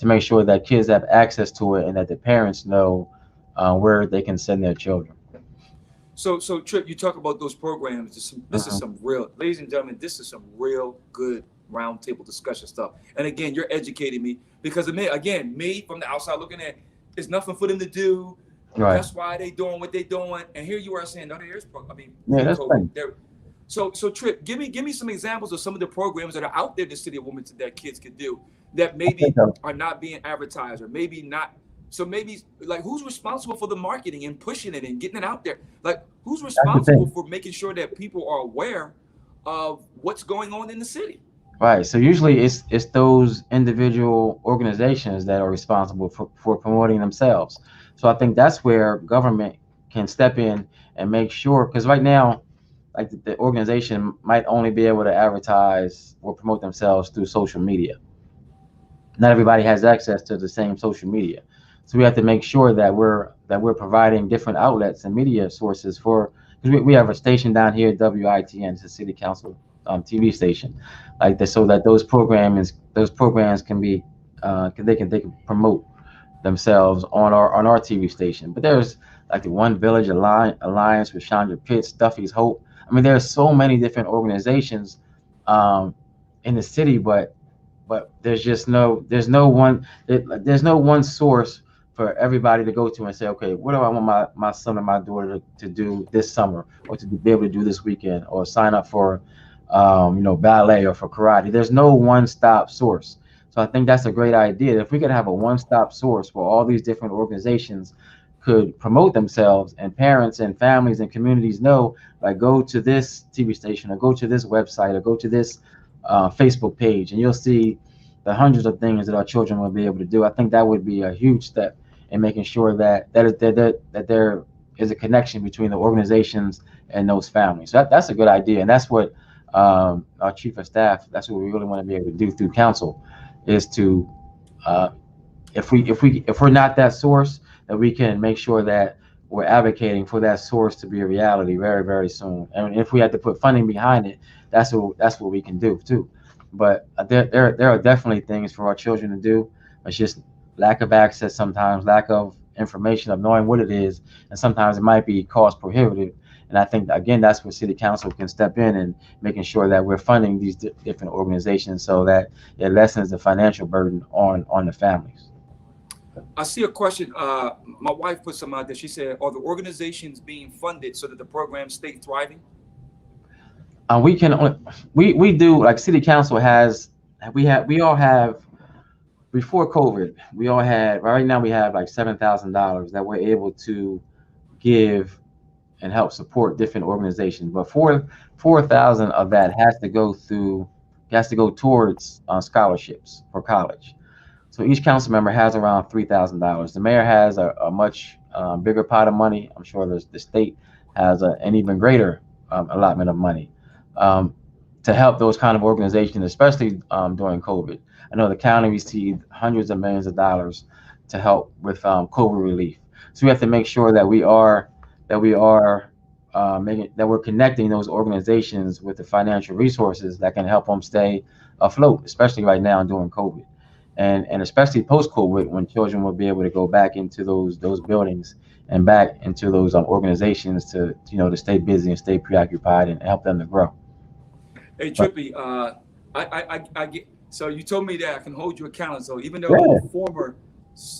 B: make sure that kids have access to it and that the parents know where they can send their children.
A: So Trip, you talk about those programs. This is
B: Mhm.
A: some real, ladies and gentlemen, this is some real good roundtable discussion stuff. And again, you're educating me because of me, again, me from the outside looking at, it's nothing for them to do.
B: Right.
A: That's why they doing what they doing. And here you are saying, no, there's, I mean,
B: Yeah, that's
A: pre-COVID,
B: plenty.
A: there. So Trip, give me some examples of some of the programs that are out there in the city of Wilmington that kids could do that
B: I think
A: maybe are not being advertised or maybe not. So maybe like who's responsible for the marketing and pushing it and getting it out there? Like who's
B: that's the
A: responsible
B: thing.
A: for making sure that people are aware of what's going on in the city?
B: Right. So usually it's those individual organizations that are responsible for promoting themselves. So I think that's where government can step in and make sure, because right now, like the organization might only be able to advertise or promote themselves through social media. Not everybody has access to the same social media. So we have to make sure that we're providing different outlets and media sources for, because we have a station down here, WITN, it's a city council TV station, like that, so that those programs can be they can promote themselves on our TV station. But there's like the One Village Alliance with Chandra Pitts, Duffy's Hope. I mean, there's so many different organizations um, in the city, but there's no one there's no one source for everybody to go to and say, okay, what do I want my son or my daughter to do this summer, or to be able to do this weekend, or sign up for ballet or for karate. There's no one-stop source. So I think that's a great idea. If we could have a one-stop source where all these different organizations could promote themselves, and parents and families and communities know, like, go to this TV station or go to this website or go to this Facebook page, and you'll see the hundreds of things that our children will be able to do. I think that would be a huge step in making sure that there is a connection between the organizations and those families. So that's a good idea, and that's what our chief of staff. That's what we really want to be able to do through council, is to if we're not that source, that we can make sure that we're advocating for that source to be a reality very, very soon. And if we have to put funding behind it, that's what we can do too. But there are definitely things for our children to do. It's just lack of access sometimes, lack of information of knowing what it is, and sometimes it might be cost prohibitive. And I think again that's where city council can step in and making sure that we're funding these different organizations so that it lessens the financial burden on the families.
A: I see a question. My wife put some out there. She said, "Are the organizations being funded so that the programs stay thriving?"
B: We can we do, like city council has, we all have, before COVID, we all had, right now we have like $7,000 that we're able to give and help support different organizations. But 4,000 of that has to go towards scholarships for college. So each council member has around $3,000. The mayor has a much bigger pot of money. I'm sure the state has an even greater allotment of money to help those kind of organizations, especially during COVID. I know the county received hundreds of millions of dollars to help with COVID relief. So we have to make sure that we are making that we're connecting those organizations with the financial resources that can help them stay afloat, especially right now during COVID, and especially post COVID, when children will be able to go back into those buildings and back into those organizations to stay busy and stay preoccupied and help them to grow.
A: Hey,
B: But
A: Trippy, I get. So you told me that I can hold you accountable. So even though I'm
B: yeah,
A: a former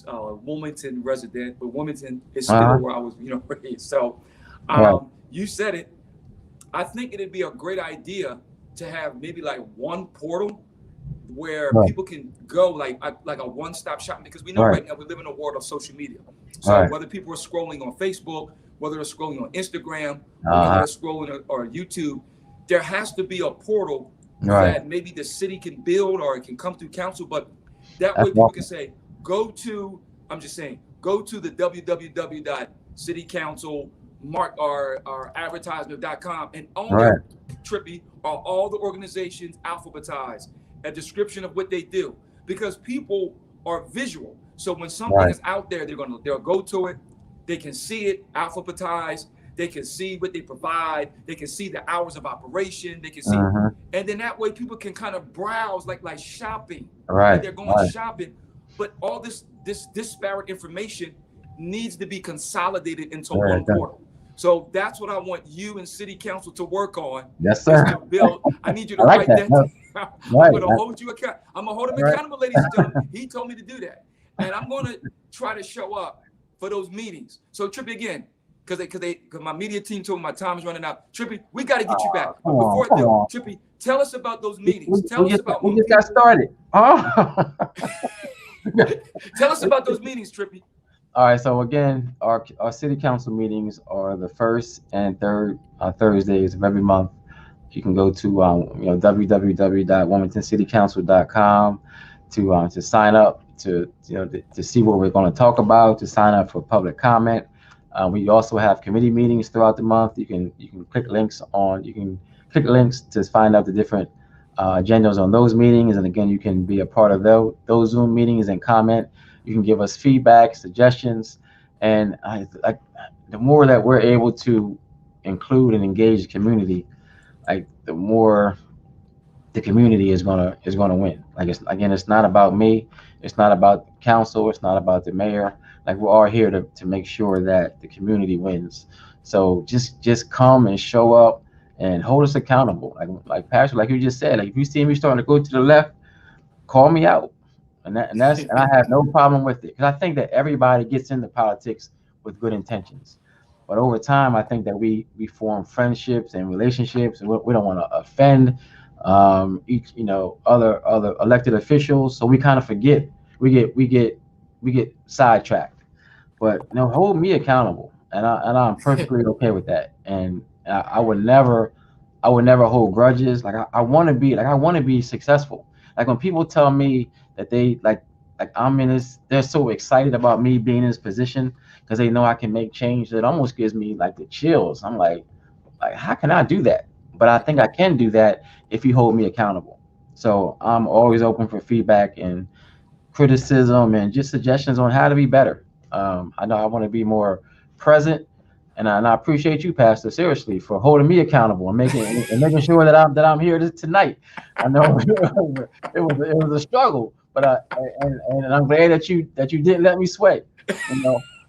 A: Wilmington resident, but Wilmington is still
B: uh-huh,
A: where I was, raised. So
B: right,
A: you said it. I think it'd be a great idea to have maybe like one portal where
B: right,
A: people can go like a one-stop shop, because we know
B: right,
A: right now we live in a world of social media. So
B: right,
A: whether people are scrolling on Facebook, whether they're scrolling on Instagram, or whether
B: uh-huh,
A: they're scrolling or YouTube, there has to be a portal that maybe the city can build or it can come through council, but that way people can say, go to the www.citycouncil or advertisement.com, and on there, Trippy, are all the organizations alphabetized, a description of what they do, because people are visual. So when something is out there, they'll go to it, they can see it alphabetized, they can see what they provide, they can see the hours of operation, they can see, and then that way people can kind of browse like shopping. Like they're going shopping, but all this disparate information needs to be consolidated into one portal. So that's what I want you and City Council to work on.
B: Yes, sir.
A: To build. I need you to write that down. I'm going to hold you accountable. I'm going to hold him accountable, ladies and gentlemen. He told me to do that, and I'm going to try to show up for those meetings. So Trippy, again, because my media team told me my time is running out. Trippy, we got to get you back. But before I do, Trippy, tell us about those meetings. Tell us about
B: we just got started.
A: Tell us about those meetings, Trippy.
B: All right. So again, our city council meetings are the first and third Thursdays of every month. You can go to www.wilmingtoncitycouncil.com to sign up to see what we're going to talk about, to sign up for public comment. We also have committee meetings throughout the month. You can click links to find out the different agendas on those meetings, and again, you can be a part of those Zoom meetings and comment. You can give us feedback, suggestions, and the more that we're able to include and engage the community, the more the community is gonna win. It's not about me, it's not about council, it's not about the mayor. We're all here to make sure that the community wins. So just come and show up and hold us accountable. Like Pastor, like you just said, if you see me starting to go to the left, call me out. And I have no problem with it, because I think that everybody gets into politics with good intentions, but over time I think that we form friendships and relationships, and we don't want to offend other elected officials, so we kind of forget, we get sidetracked. But hold me accountable, and I'm perfectly okay with that. And I would never hold grudges. I want to be successful. When people tell me that they I'm in this, they're so excited about me being in this position because they know I can make change. That almost gives me the chills. I'm like how can I do that? But I think I can do that if you hold me accountable. So I'm always open for feedback and criticism and just suggestions on how to be better. I know I want to be more present, and I appreciate you, Pastor, seriously, for holding me accountable and making sure that I'm here tonight. I know it was a struggle, but I'm glad that you didn't let me sway.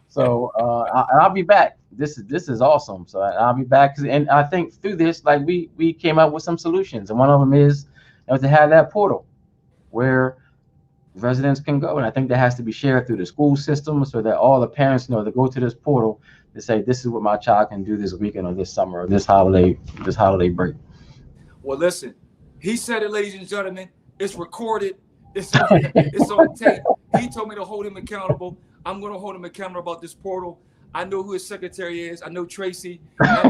B: So I'll be back. This is awesome. So I'll be back, and I think through this, we came up with some solutions, and one of them is to have that portal where residents can go, and I think that has to be shared through the school system so that all the parents know to go to this portal to say, this is what my child can do this weekend or this summer or this holiday break.
A: Well, listen, he said it, ladies and gentlemen. It's recorded. It's on tape. He told me to hold him accountable. I'm going to hold him accountable about this portal. I know who his secretary is. I know Tracy. I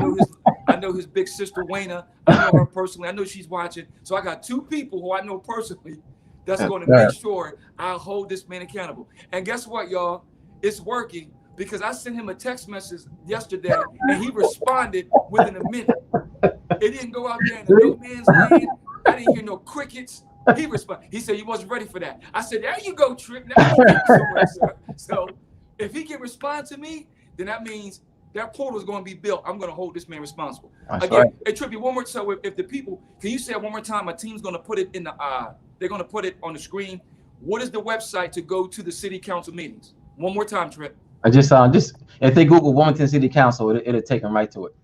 A: know his big sister Wayna. I know her personally. I know she's watching. So I got two people who I know personally that's going to make sure I hold this man accountable. And guess what, y'all? It's working, because I sent him a text message yesterday and he responded within a minute. It didn't go out there in the no man's land. I didn't hear no crickets. He responded. He said he wasn't ready for that. I said, there you go, Trip. Now you get somewhere, sir. So if he can respond to me, then that means that portal is going to be built. I'm going to hold this man responsible.
B: That's
A: again,
B: right.
A: Hey, Trippy, one more. So if the people, can you say it one more time? My team's going to put it in they're going to put it on the screen. What is the website to go to the city council meetings? One more time, Trip.
B: I just if they Google Wilmington City Council, it'll take them right to it.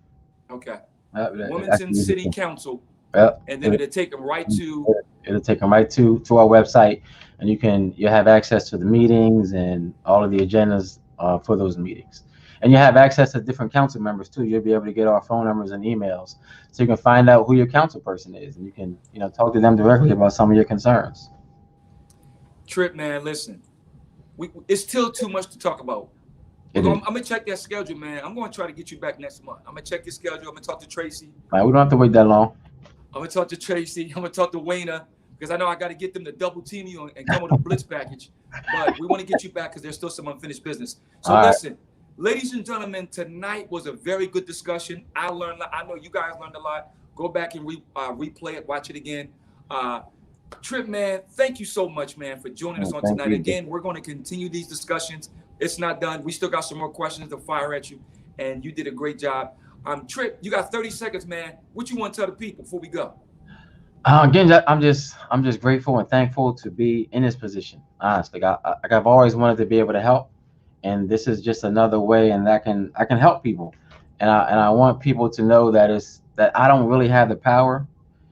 A: Okay.
B: Wilmington
A: City Council.
B: Yep.
A: And then it'll take them right to.
B: It'll take them right to our website, and you have access to the meetings and all of the agendas for those meetings. And you have access to different council members too. You'll be able to get our phone numbers and emails, so you can find out who your council person is, and you can talk to them directly about some of your concerns.
A: Trip, man, listen, it's still too much to talk about. I'm gonna check that schedule, man. I'm gonna try to get you back next month. I'm gonna check your schedule. I'm gonna talk to Tracy.
B: All right, we don't have to wait that long.
A: I'm gonna talk to Tracy. I'm gonna talk to Wayna because I know I got to get them to double team you and come with a blitz package. But we want to get you back because there's still some unfinished business. So
B: All right.
A: listen, ladies and gentlemen, tonight was a very good discussion. I learned. I know you guys learned a lot. Go back and replay it, watch it again. Trip, man, thank you so much, man, for joining us on
B: Thank
A: tonight.
B: you.
A: Again, we're going to continue these discussions. It's not done. We still got some more questions to fire at you, and you did a great job. Trip, you got 30 seconds, man. What you want to tell the people before we go?
B: Again, I'm just grateful and thankful to be in this position. Honestly, I've always wanted to be able to help, and this is just another way, and I can help people, and I want people to know that I don't really have the power.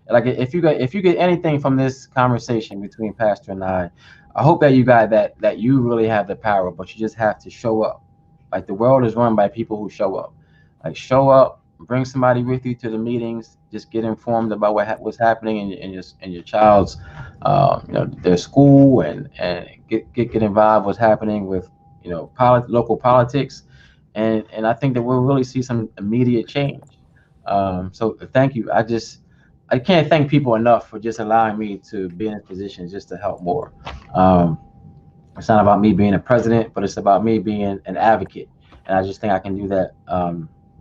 B: Like if you get anything from this conversation between Pastor and I hope that you got that you really have the power, but you just have to show up. Like the world is run by people who show up. Like show up, bring somebody with you to the meetings. Just get informed about what's happening in your child's, their school, and get involved what's happening with local politics, and I think that we'll really see some immediate change. So thank you. I can't thank people enough for just allowing me to be in a position just to help more. It's not about me being a president, but it's about me being an advocate, and I just think I can do that.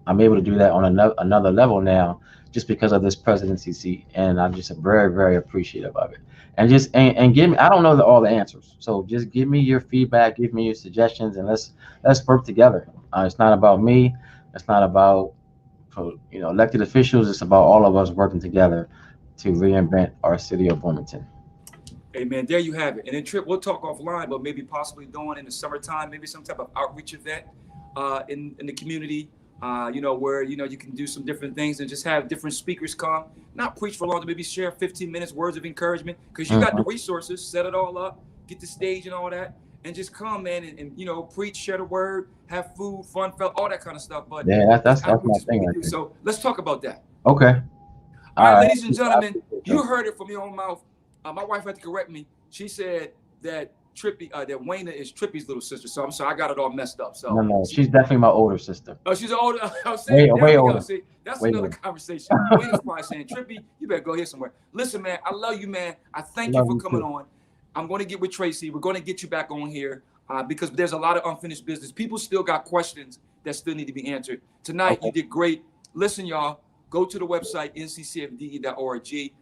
B: I'm able to do that on another level now, just because of this presidency seat, and I'm just very, very appreciative of it. And give me. I don't know all the answers, so just give me your feedback, give me your suggestions, and let's work together. It's not about me. It's not about elected officials. It's about all of us working together to reinvent our city of Wilmington.
A: Hey, man, there you have it. And then, Trip, we'll talk offline, but maybe possibly doing in the summertime, maybe some type of outreach event in the community, where, you can do some different things and just have different speakers come, not preach for long, to maybe share 15 minutes, words of encouragement, because you got the resources, set it all up, get the stage and all that, and just come, man, and preach, share the word, have food, fun, felt, all that kind of stuff. But
B: yeah, that's my thing.
A: Right. So let's talk about that.
B: Okay.
A: All right, ladies and gentlemen, you heard it from your own mouth. My wife had to correct me. She said that Trippi, that Wayna is Trippi's little sister. So I'm sorry, I got it all messed up. So
B: no, she's definitely my older sister.
A: Oh, she's older. I was saying,
B: way older.
A: See, that's
B: way
A: another
B: older.
A: conversation. Wayna's probably saying, Trippi, you better go here somewhere. Listen, man, I love you, man. I thank you for coming on. I'm going to get with Tracy. We're going to get you back on here because there's a lot of unfinished business. People still got questions that still need to be answered. Tonight, you did great. Listen, y'all, go to the website, nccfde.org.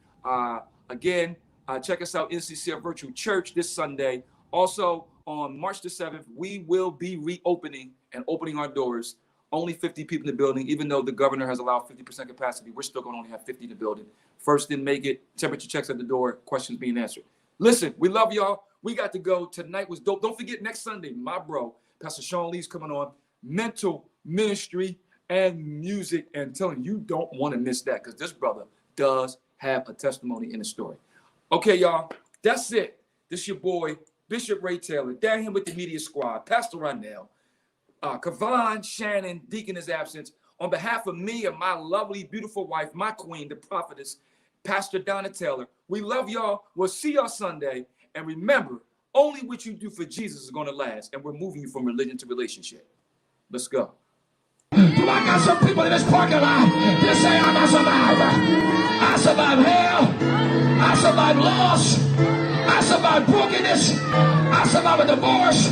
A: Again, check us out, NCCF Virtual Church, this Sunday. Also, on March the 7th, we will be reopening and opening our doors. Only 50 people in the building, even though the governor has allowed 50% capacity. We're still going to only have 50 in the building. First didn't make it. Temperature checks at the door. Questions being answered. Listen, we love y'all. We got to go. Tonight was dope. Don't forget, next Sunday, my bro, Pastor Sean Lee's coming on. Mental ministry and music. And telling you don't want to miss that because this brother does have a testimony in the story. Okay, y'all. That's it. This your boy, Bishop Ray Taylor. Down here with the media squad. Pastor Rondell. Kavan, Shannon, Deaconess absence. On behalf of me and my lovely, beautiful wife, my queen, the prophetess, Pastor Donna Taylor, we love y'all. We'll see y'all Sunday. And remember, only what you do for Jesus is going to last. And we're moving you from religion to relationship. Let's go.
C: I got some people in this parking lot that say I'm a survivor. I survived hell. I survived loss. I survived brokenness. I survived a divorce.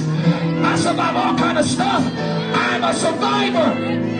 C: I survived all kind of stuff. I'm a survivor.